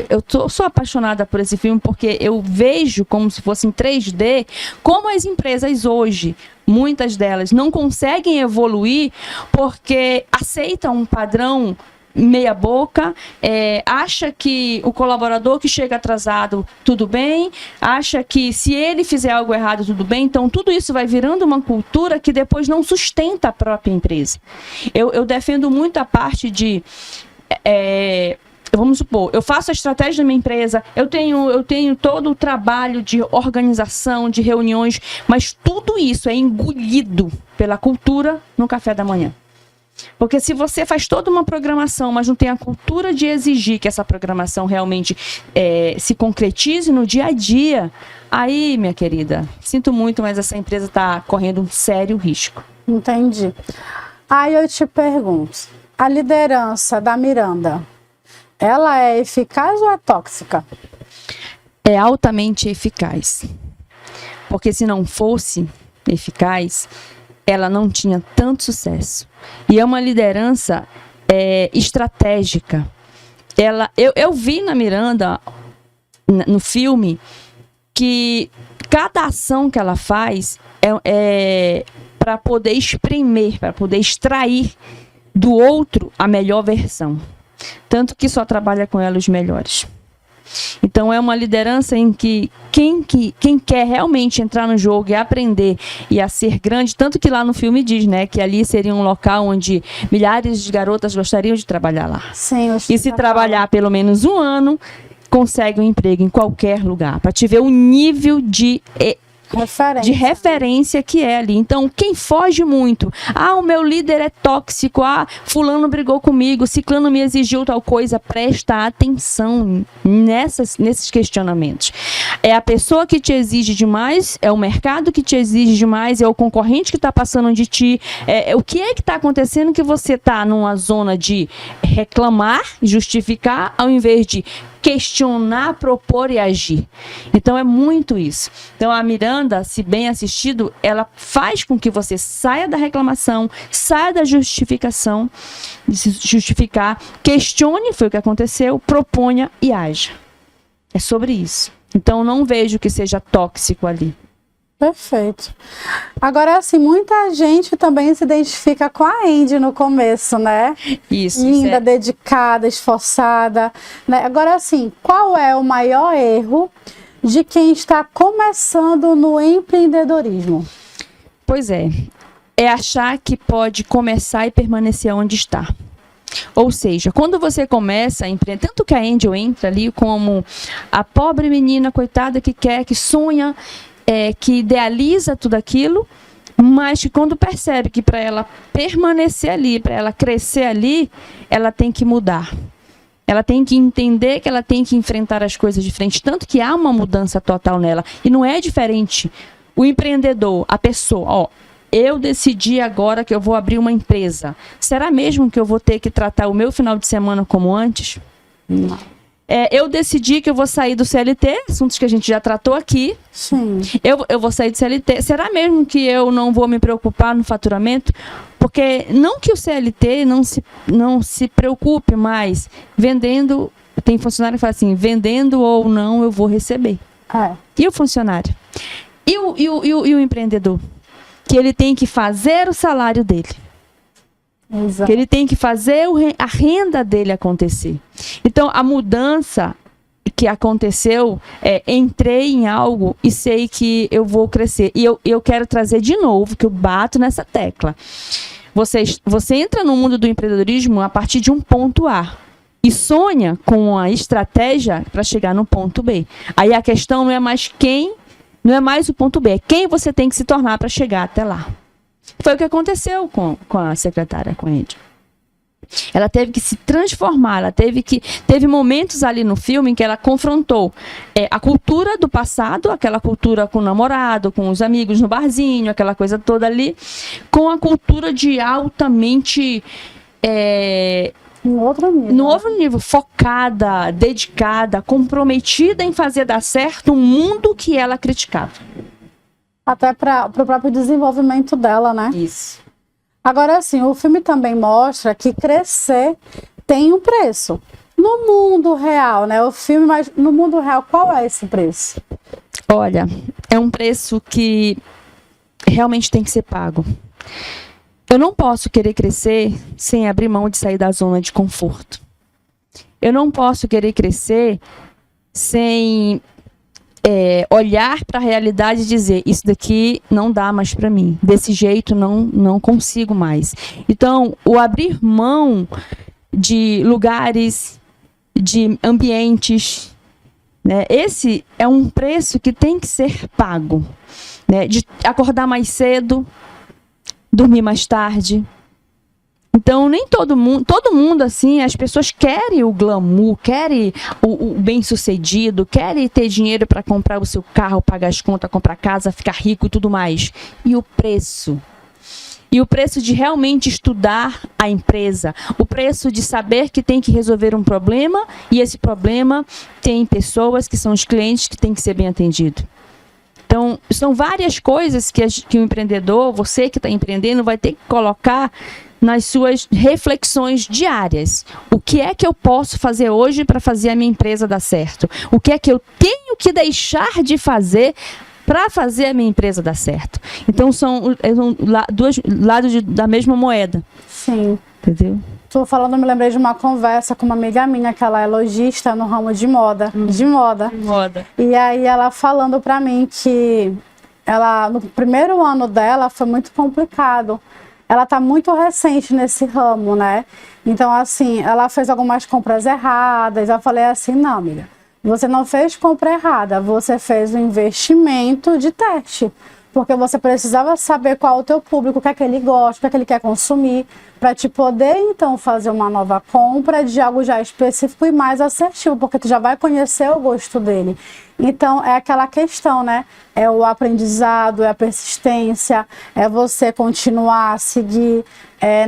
Eu sou apaixonada por esse filme porque eu vejo como se fosse em 3D, como as empresas hoje, muitas delas, não conseguem evoluir porque aceitam um padrão meia boca, acha que o colaborador que chega atrasado, tudo bem, acha que se ele fizer algo errado, tudo bem, então tudo isso vai virando uma cultura que depois não sustenta a própria empresa. Eu defendo muito a parte de... vamos supor, eu faço a estratégia da minha empresa, eu tenho todo o trabalho de organização, de reuniões, mas tudo isso é engolido pela cultura no café da manhã. Porque se você faz toda uma programação, mas não tem a cultura de exigir que essa programação realmente se concretize no dia a dia, aí, minha querida, sinto muito, mas essa empresa está correndo um sério risco. Entendi. Aí eu te pergunto, a liderança da Miranda, ela é eficaz ou é tóxica? É altamente eficaz. Porque se não fosse eficaz, ela não tinha tanto sucesso. E é uma liderança estratégica. Eu vi na Miranda no filme que cada ação que ela faz é para poder exprimir, para poder extrair do outro a melhor versão. Tanto que só trabalha com ela os melhores. Então é uma liderança em que quem quer realmente entrar no jogo e aprender e a ser grande, tanto que lá no filme diz, né, que ali seria um local onde milhares de garotas gostariam de trabalhar lá. Sim, e se trabalhar pelo menos 1 ano, consegue um emprego em qualquer lugar, para te ver o nível de referência que é ali. Então, quem foge muito, o meu líder é tóxico, fulano brigou comigo, ciclano me exigiu tal coisa, presta atenção nesses questionamentos. É a pessoa que te exige demais, é o mercado que te exige demais, é o concorrente que está passando de ti, o que é que está acontecendo que você está numa zona de reclamar, justificar, ao invés de questionar, propor e agir. Então é muito isso. Então a Miranda, se bem assistido, ela faz com que você saia da reclamação, saia da justificação, de se justificar, questione, foi o que aconteceu, proponha e haja. É sobre isso. Então não vejo que seja tóxico ali. Perfeito. Agora, assim, muita gente também se identifica com a Andy no começo, né? Isso. Linda, dedicada, esforçada, né? Agora, assim, qual é o maior erro de quem está começando no empreendedorismo? Pois é achar que pode começar e permanecer onde está. Ou seja, quando você começa a empreender, tanto que a Angel entra ali como a pobre menina, coitada, que quer, que sonha, que idealiza tudo aquilo, mas que quando percebe que para ela permanecer ali, para ela crescer ali, ela tem que mudar. Ela tem que entender que ela tem que enfrentar as coisas de frente, tanto que há uma mudança total nela. E não é diferente. O empreendedor, a pessoa, eu decidi agora que eu vou abrir uma empresa. Será mesmo que eu vou ter que tratar o meu final de semana como antes? Não. Eu decidi que eu vou sair do CLT, assuntos que a gente já tratou aqui. Sim. Eu vou sair do CLT. Será mesmo que eu não vou me preocupar no faturamento? Porque não que o CLT não se preocupe mais vendendo. Tem funcionário que fala assim, vendendo ou não, eu vou receber. E o funcionário? E o empreendedor? Que ele tem que fazer o salário dele. Exato. Que ele tem que fazer a renda dele acontecer. Então, a mudança que aconteceu, entrei em algo e sei que eu vou crescer. E eu quero trazer de novo, que eu bato nessa tecla. Você entra no mundo do empreendedorismo a partir de um ponto A. E sonha com a estratégia para chegar no ponto B. Aí a questão não é mais o ponto B, é quem você tem que se tornar para chegar até lá. Foi o que aconteceu com a secretária, com a Andy. Ela teve que se transformar, teve momentos ali no filme em que ela confrontou a cultura do passado, aquela cultura com o namorado, com os amigos no barzinho, aquela coisa toda ali, com a cultura de altamente... No outro nível, focada, dedicada, comprometida em fazer dar certo um mundo que ela criticava. Até para o próprio desenvolvimento dela, né? Isso. Agora, assim, o filme também mostra que crescer tem um preço. No mundo real, né? O filme, mas no mundo real, qual é esse preço? Olha, é um preço que realmente tem que ser pago. Eu não posso querer crescer sem abrir mão de sair da zona de conforto. Eu não posso querer crescer sem olhar para a realidade e dizer, isso daqui não dá mais para mim, desse jeito não consigo mais. Então, o abrir mão de lugares, de ambientes, né, esse é um preço que tem que ser pago, né, de acordar mais cedo, dormir mais tarde. Então, nem todo mundo assim, as pessoas querem o glamour, querem o bem-sucedido, querem ter dinheiro para comprar o seu carro, pagar as contas, comprar casa, ficar rico e tudo mais. E o preço? E o preço de realmente estudar a empresa, o preço de saber que tem que resolver um problema e esse problema tem pessoas que são os clientes que tem que ser bem atendido. Então, são várias coisas que o empreendedor, você que está empreendendo, vai ter que colocar nas suas reflexões diárias. O que é que eu posso fazer hoje para fazer a minha empresa dar certo? O que é que eu tenho que deixar de fazer para fazer a minha empresa dar certo? Então, são dois lados da mesma moeda. Sim. Entendeu? Tô falando, me lembrei de uma conversa com uma amiga minha, que ela é lojista no ramo de moda. De moda. Moda. E aí ela falando pra mim que ela, no primeiro ano dela foi muito complicado. Ela tá muito recente nesse ramo, né? Então, assim, ela fez algumas compras erradas. Eu falei assim, não, amiga, você não fez compra errada, você fez um investimento de teste. Porque você precisava saber qual é o teu público, o que é que ele gosta, o que é que ele quer consumir, para te poder, então, fazer uma nova compra de algo já específico e mais assertivo, porque tu já vai conhecer o gosto dele. Então, é aquela questão, né? É o aprendizado, é a persistência, é você continuar a seguir.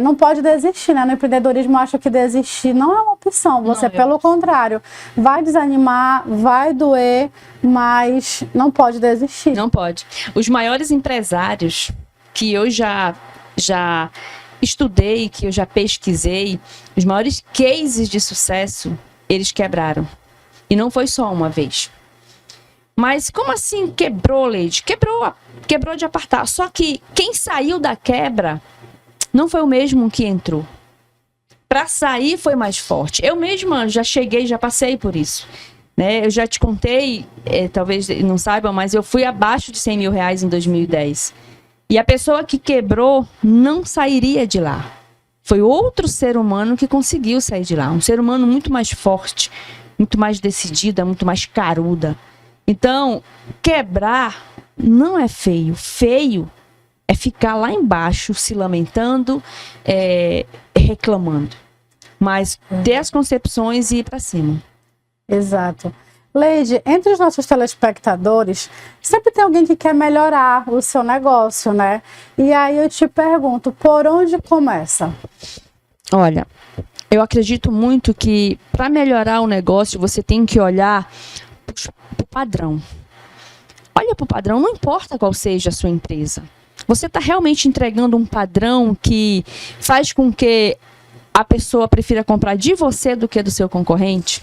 Não pode desistir, né? No empreendedorismo, eu acho que desistir não é uma opção. Você, pelo contrário, vai desanimar, vai doer, mas não pode desistir. Não pode. Os maiores empresários que eu já estudei, que eu já pesquisei, os maiores cases de sucesso, eles quebraram. E não foi só uma vez. Mas como assim quebrou, Leide? Quebrou de apartar. Só que quem saiu da quebra não foi o mesmo que entrou. Para sair foi mais forte. Eu mesma já cheguei, já passei por isso. Né? Eu já te contei, talvez não saibam, mas eu fui abaixo de R$100 mil em 2010. E a pessoa que quebrou não sairia de lá. Foi outro ser humano que conseguiu sair de lá. Um ser humano muito mais forte, muito mais decidida, muito mais caruda. Então, quebrar não é feio. Feio é ficar lá embaixo, se lamentando, reclamando. Mas ter as concepções e ir para cima. Exato. Leide, entre os nossos telespectadores, sempre tem alguém que quer melhorar o seu negócio, né? E aí eu te pergunto, por onde começa? Olha, eu acredito muito que para melhorar o negócio, você tem que olhar para o padrão. Olha para o padrão, não importa qual seja a sua empresa. Você está realmente entregando um padrão que faz com que a pessoa prefira comprar de você do que do seu concorrente?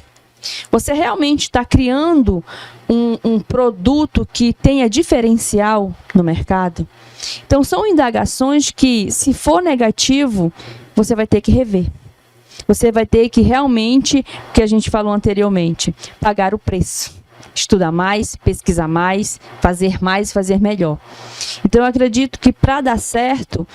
Você realmente está criando um produto que tenha diferencial no mercado? Então, são indagações que, se for negativo, você vai ter que rever. Você vai ter que realmente, o que a gente falou anteriormente, pagar o preço. Estudar mais, pesquisar mais, fazer melhor. Então, eu acredito que para dar certo,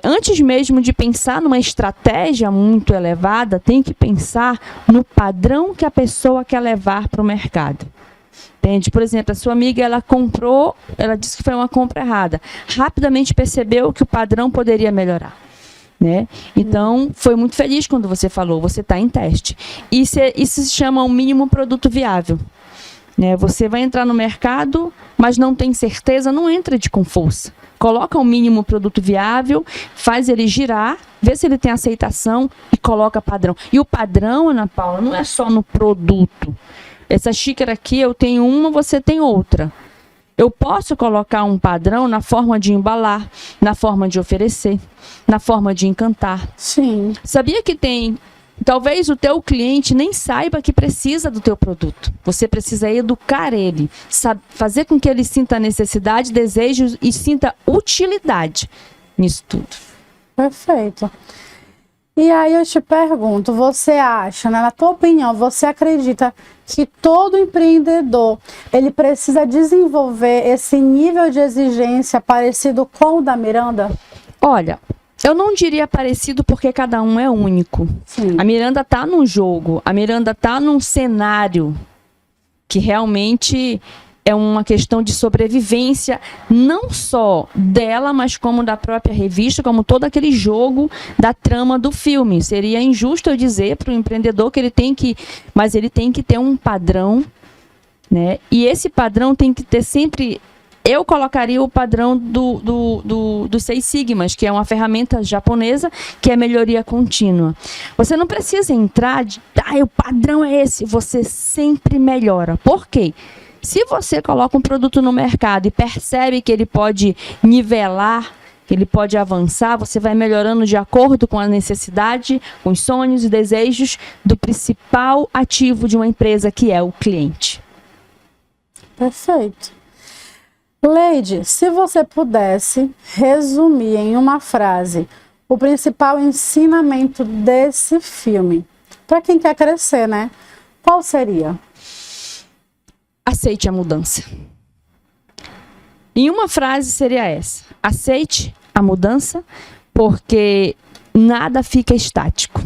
antes mesmo de pensar numa estratégia muito elevada, tem que pensar no padrão que a pessoa quer levar para o mercado. Entende? Por exemplo, a sua amiga, ela comprou, ela disse que foi uma compra errada. Rapidamente percebeu que o padrão poderia melhorar. Né? Então, foi muito feliz quando você falou, você está em teste. Isso se chama um mínimo produto viável. Né? Você vai entrar no mercado, mas não tem certeza, não entra com força. Coloca um mínimo produto viável, faz ele girar, vê se ele tem aceitação e coloca padrão. E o padrão, Ana Paula, não é só no produto. Essa xícara aqui, eu tenho uma, você tem outra. Eu posso colocar um padrão na forma de embalar, na forma de oferecer, na forma de encantar. Sim. Sabia que talvez o teu cliente nem saiba que precisa do teu produto. Você precisa educar ele, fazer com que ele sinta necessidade, desejos e sinta utilidade nisso tudo. Perfeito. E aí eu te pergunto, você acha, né, na tua opinião, você acredita que todo empreendedor, ele precisa desenvolver esse nível de exigência parecido com o da Miranda? Olha, eu não diria parecido porque cada um é único. Sim. A Miranda está num jogo, a Miranda está num cenário que realmente é uma questão de sobrevivência, não só dela, mas como da própria revista, como todo aquele jogo da trama do filme. Seria injusto eu dizer para o empreendedor que ele tem que ter um padrão, né? E esse padrão tem que ter sempre... Eu colocaria o padrão do 6 Sigmas, que é uma ferramenta japonesa, que é melhoria contínua. Você não precisa entrar o padrão é esse. Você sempre melhora. Por quê? Se você coloca um produto no mercado e percebe que ele pode nivelar Ele pode avançar, você vai melhorando de acordo com a necessidade, com os sonhos e desejos do principal ativo de uma empresa, que é o cliente. Perfeito. Leide, se você pudesse resumir em uma frase o principal ensinamento desse filme, para quem quer crescer, né? Qual seria? Aceite a mudança. Em uma frase seria essa: aceite a mudança, porque nada fica estático.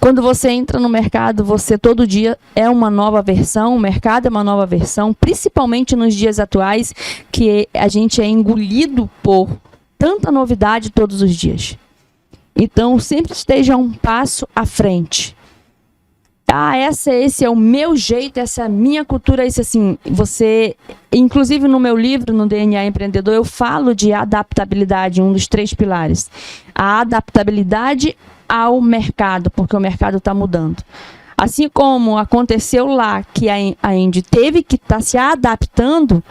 Quando você entra no mercado, você todo dia é uma nova versão, o mercado é uma nova versão, principalmente nos dias atuais, que a gente é engolido por tanta novidade todos os dias. Então, sempre esteja um passo à frente. Esse é o meu jeito, essa é a minha cultura, isso assim, você, inclusive no meu livro, no DNA Empreendedor, eu falo de adaptabilidade, um dos 3 pilares. A adaptabilidade ao mercado, porque o mercado está mudando. Assim como aconteceu lá, que a Indy teve que estar se adaptando,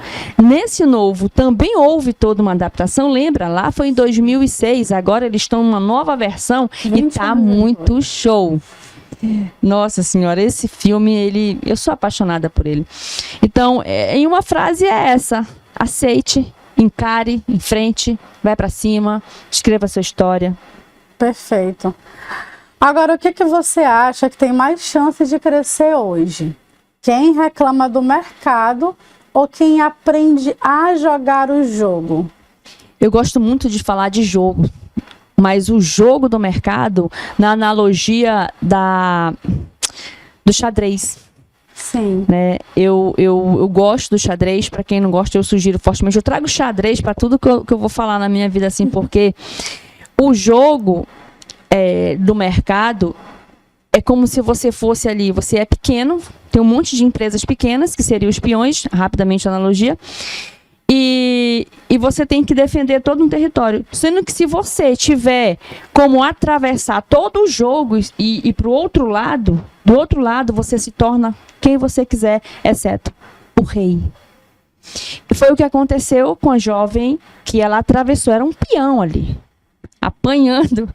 nesse novo também houve toda uma adaptação. Lembra? Lá foi em 2006, agora eles estão numa nova versão e está muito show. Nossa senhora, esse filme, eu sou apaixonada por ele. Então, em uma frase é essa: aceite, encare, em frente, vai para cima, escreva a sua história. Perfeito. Agora, o que você acha que tem mais chance de crescer hoje? Quem reclama do mercado ou quem aprende a jogar o jogo? Eu gosto muito de falar de jogo, mas o jogo do mercado, na analogia do xadrez. Sim. Né? Eu gosto do xadrez. Para quem não gosta, eu sugiro fortemente. Eu trago xadrez para tudo que eu vou falar na minha vida, assim, porque o jogo do mercado é como se você fosse ali, você é pequeno, tem um monte de empresas pequenas, que seriam os peões, rapidamente a analogia, e você tem que defender todo um território. Sendo que se você tiver como atravessar todo o jogo e ir para o outro lado, do outro lado você se torna quem você quiser, exceto o rei. E foi o que aconteceu com a jovem, que ela atravessou, era um peão ali, apanhando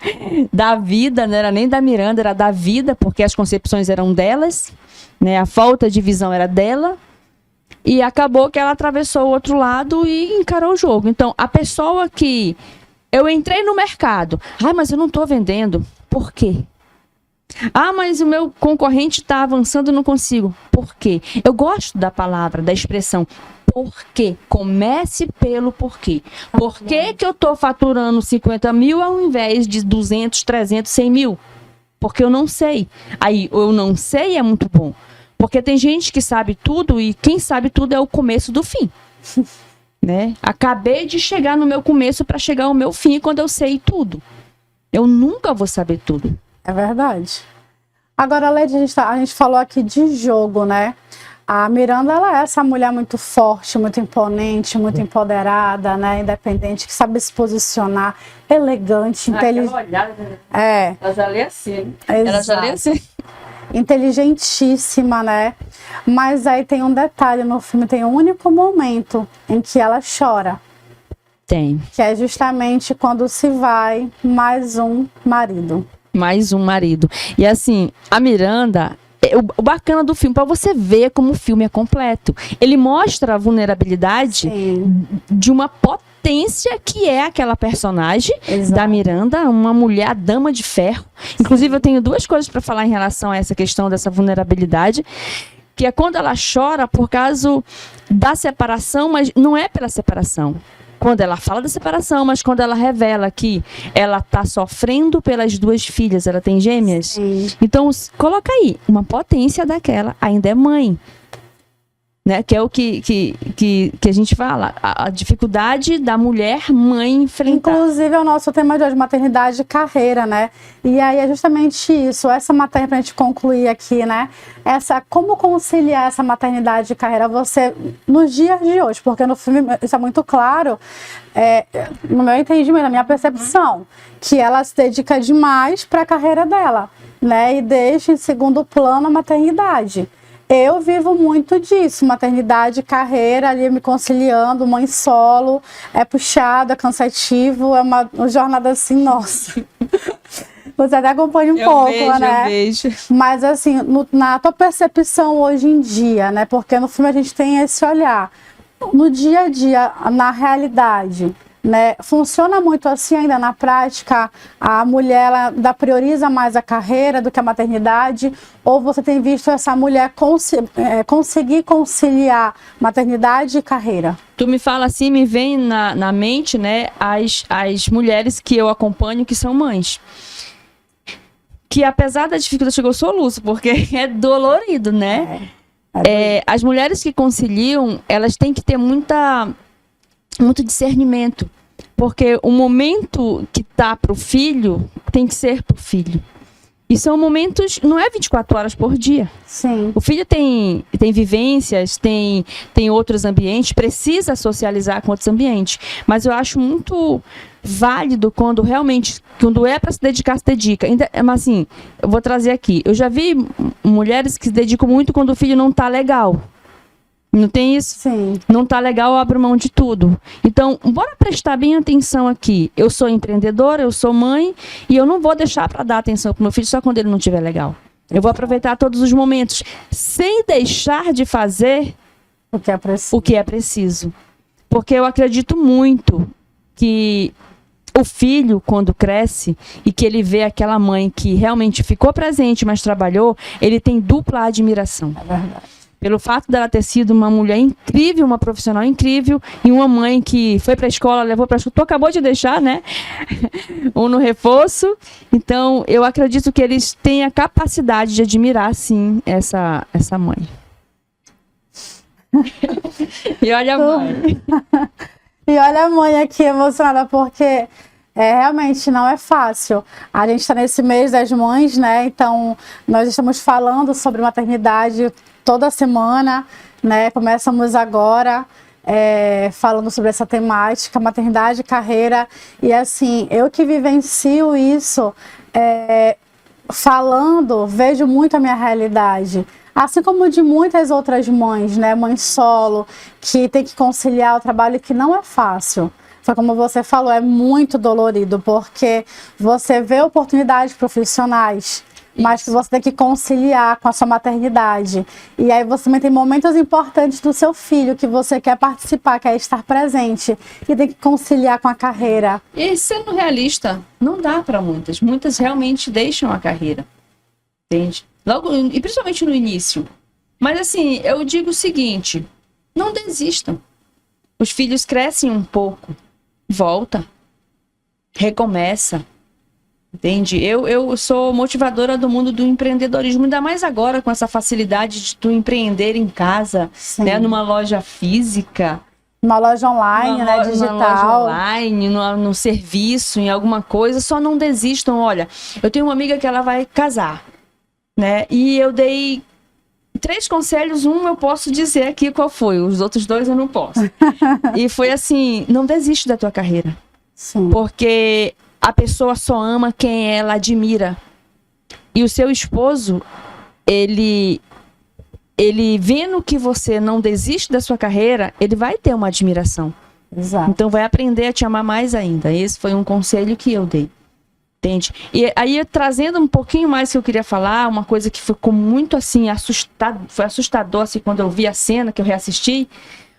da vida, não era nem da Miranda, era da vida, porque as concepções eram delas, né? A falta de visão era dela, e acabou que ela atravessou o outro lado e encarou o jogo. Então, a pessoa que... Eu entrei no mercado, mas eu não estou vendendo. Por quê? Mas o meu concorrente está avançando e não consigo. Por quê? Eu gosto da palavra, da expressão porquê. Comece pelo porquê. Por que eu estou faturando 50 mil ao invés de 200, 300, 100 mil? Porque eu não sei. Aí, eu não sei é muito bom. Porque tem gente que sabe tudo e quem sabe tudo é o começo do fim. Né? Acabei de chegar no meu começo para chegar ao meu fim quando eu sei tudo. Eu nunca vou saber tudo. É verdade. Agora, Leide, a gente falou aqui de jogo, né? A Miranda, ela é essa mulher muito forte, muito imponente, muito empoderada, né? Independente, que sabe se posicionar, elegante, inteligente. Ela já lê assim. Ela já lê assim. Inteligentíssima, né? Mas aí tem um detalhe no filme, tem um único momento em que ela chora. Tem. Que é justamente quando se vai mais um marido. Mais um marido. E assim, a Miranda... O bacana do filme, para você ver como o filme é completo. Ele mostra a vulnerabilidade de uma potência que é aquela personagem da Miranda, uma mulher, a dama de ferro. Inclusive, eu tenho 2 coisas para falar em relação a essa questão dessa vulnerabilidade, que é quando ela chora por causa da separação, mas não é pela separação. Quando ela fala da separação, mas quando ela revela que ela está sofrendo pelas 2 filhas, ela tem gêmeas. Sim. Então, coloca aí, uma potência daquela, ainda é mãe. Né? Que é o que a gente fala, a dificuldade da mulher mãe enfrentar. Inclusive, é o nosso tema de hoje, maternidade e carreira, né? E aí é justamente isso, essa matéria, pra gente concluir aqui, né? Como conciliar essa maternidade e carreira você nos dias de hoje, porque no filme isso é muito claro, no meu entendimento, na minha percepção, que ela se dedica demais para a carreira dela, né? E deixa em segundo plano a maternidade. Eu vivo muito disso, maternidade, carreira, ali me conciliando, mãe solo, é puxado, é cansativo, é uma jornada assim, nossa. Você até acompanha um pouco, né? Eu vejo. Mas assim, na tua percepção hoje em dia, né? Porque no filme a gente tem esse olhar. No dia a dia, na realidade, né? Funciona muito assim ainda na prática? A mulher ela ainda prioriza mais a carreira do que a maternidade? Ou você tem visto essa mulher conseguir conciliar maternidade e carreira? Tu me fala assim, me vem na mente, né, as mulheres que eu acompanho que são mães. Que apesar da dificuldade, chegou soluço, porque é dolorido, né? As mulheres que conciliam, elas têm que ter muito discernimento. Porque o momento que tá pro filho, tem que ser pro filho. E são momentos, não é 24 horas por dia. Sim. O filho tem vivências, tem outros ambientes, precisa socializar com outros ambientes. Mas eu acho muito válido quando é para se dedicar, se dedica. Mas assim, eu vou trazer aqui. Eu já vi mulheres que se dedicam muito quando o filho não tá legal. Não tem isso? Sim. Não tá legal, eu abro mão de tudo. Então, bora prestar bem atenção aqui. Eu sou empreendedora, eu sou mãe, e eu não vou deixar para dar atenção pro meu filho só quando ele não estiver legal. Eu vou aproveitar todos os momentos, sem deixar de fazer o que é preciso. Porque eu acredito muito que o filho, quando cresce, e que ele vê aquela mãe que realmente ficou presente, mas trabalhou, ele tem dupla admiração. É verdade. Pelo fato dela ter sido uma mulher incrível, uma profissional incrível, e uma mãe que foi para a escola, levou para a escola, tu acabou de deixar, né? Ou no reforço. Então, eu acredito que eles têm a capacidade de admirar, sim, essa mãe. E olha a mãe. E olha a mãe aqui emocionada, porque realmente não é fácil. A gente está nesse mês das mães, né? Então, nós estamos falando sobre maternidade toda semana, né? Começamos agora falando sobre essa temática, maternidade, carreira. E assim, eu que vivencio isso, falando, vejo muito a minha realidade. Assim como de muitas outras mães, né? Mãe solo, que tem que conciliar o trabalho, que não é fácil. Foi como você falou, é muito dolorido, porque você vê oportunidades profissionais, mas que você tem que conciliar com a sua maternidade. E aí você também tem momentos importantes do seu filho que você quer participar, quer estar presente, e tem que conciliar com a carreira. E sendo realista, não dá para muitas. Muitas realmente deixam a carreira, entende? Logo, e principalmente no início. Mas assim, eu digo o seguinte, não desistam. Os filhos crescem um pouco, volta, recomeça. Entende? Eu sou motivadora do mundo do empreendedorismo, ainda mais agora com essa facilidade de tu empreender em casa, né, numa loja física. Uma loja online, né, digital. Uma loja online, no serviço, em alguma coisa, só não desistam. Olha, eu tenho uma amiga que ela vai casar, né, e eu dei 3 conselhos, um eu posso dizer aqui qual foi, os outros 2 eu não posso. E foi assim, não desiste da tua carreira. Sim. Porque a pessoa só ama quem ela admira. E o seu esposo, ele vendo que você não desiste da sua carreira, ele vai ter uma admiração. Exato. Então vai aprender a te amar mais ainda. Esse foi um conselho que eu dei. Entende? E aí, trazendo um pouquinho mais que eu queria falar, uma coisa que ficou muito assim, foi assustador assim, quando eu vi a cena, que eu reassisti,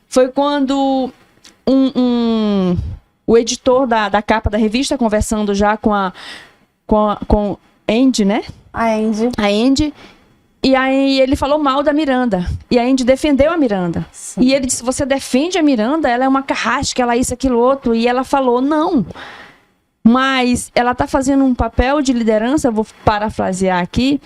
foi quando o editor da capa da revista, conversando já com Andy, né? A Andy. E aí ele falou mal da Miranda. E a Andy defendeu a Miranda. Sim. E ele disse, você defende a Miranda? Ela é uma carrasca, ela é isso, aquilo, outro. E ela falou, não. Mas ela está fazendo um papel de liderança, vou parafrasear aqui,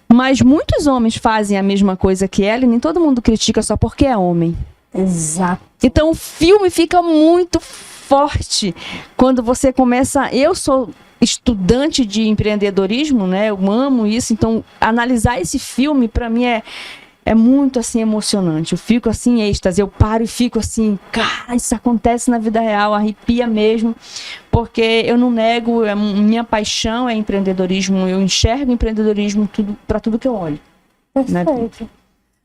mas muitos homens fazem a mesma coisa que ela e nem todo mundo critica só porque é homem. Exato. Então o filme fica muito forte quando você começa... Eu sou estudante de empreendedorismo, né? Eu amo isso, então analisar esse filme para mim é muito assim emocionante. Eu fico assim em êxtase, eu paro e fico assim, cara, isso acontece na vida real, arrepia mesmo, porque eu não nego, minha paixão é empreendedorismo, eu enxergo empreendedorismo para tudo que eu olho. Perfeito.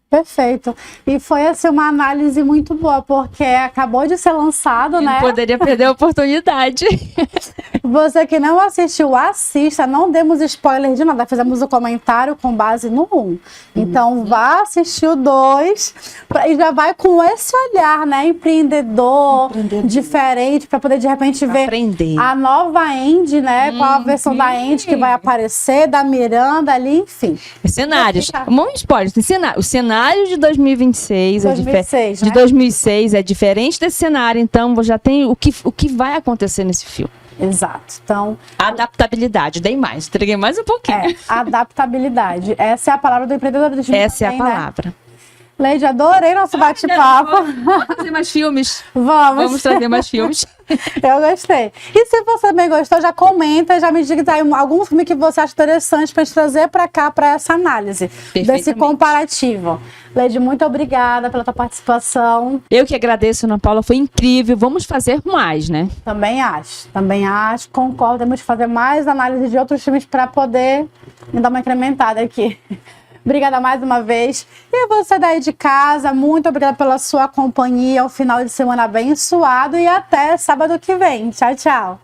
Perfeito. E foi assim uma análise muito boa, porque acabou de ser lançado, né? Não poderia perder a oportunidade. Você que não assistiu, assista. Não demos spoiler de nada. Fizemos o comentário com base no 1. Então, vá assistir o 2 e já vai com esse olhar, né? Empreendedor. Diferente, para poder de repente ver Aprender. a nova Andy, né? Qual a versão da Andy que vai aparecer, da Miranda ali, enfim. Cenários. Um spoiler. O cenário de 2026, 2006, de né? 2006 é diferente desse cenário, então já tem o que vai acontecer nesse filme. Exato. Então, Adaptabilidade, dei mais, entreguei mais um pouquinho. adaptabilidade. Essa é a palavra do empreendedorismo. Essa é a também, né? palavra. Leide, adorei nosso bate-papo. Vamos trazer mais filmes. Vamos trazer mais filmes. Eu gostei. E se você também gostou, já comenta, já me diga aí algum filme que você acha interessante para gente trazer para cá, para essa análise desse comparativo. Leide, muito obrigada pela tua participação. Eu que agradeço, Ana Paula, foi incrível. Vamos fazer mais, né? Também acho, concordo. Temos que fazer mais análise de outros filmes para poder me dar uma incrementada aqui. Obrigada mais uma vez. E você daí de casa, muito obrigada pela sua companhia. Um final de semana abençoado e até sábado que vem. Tchau, tchau.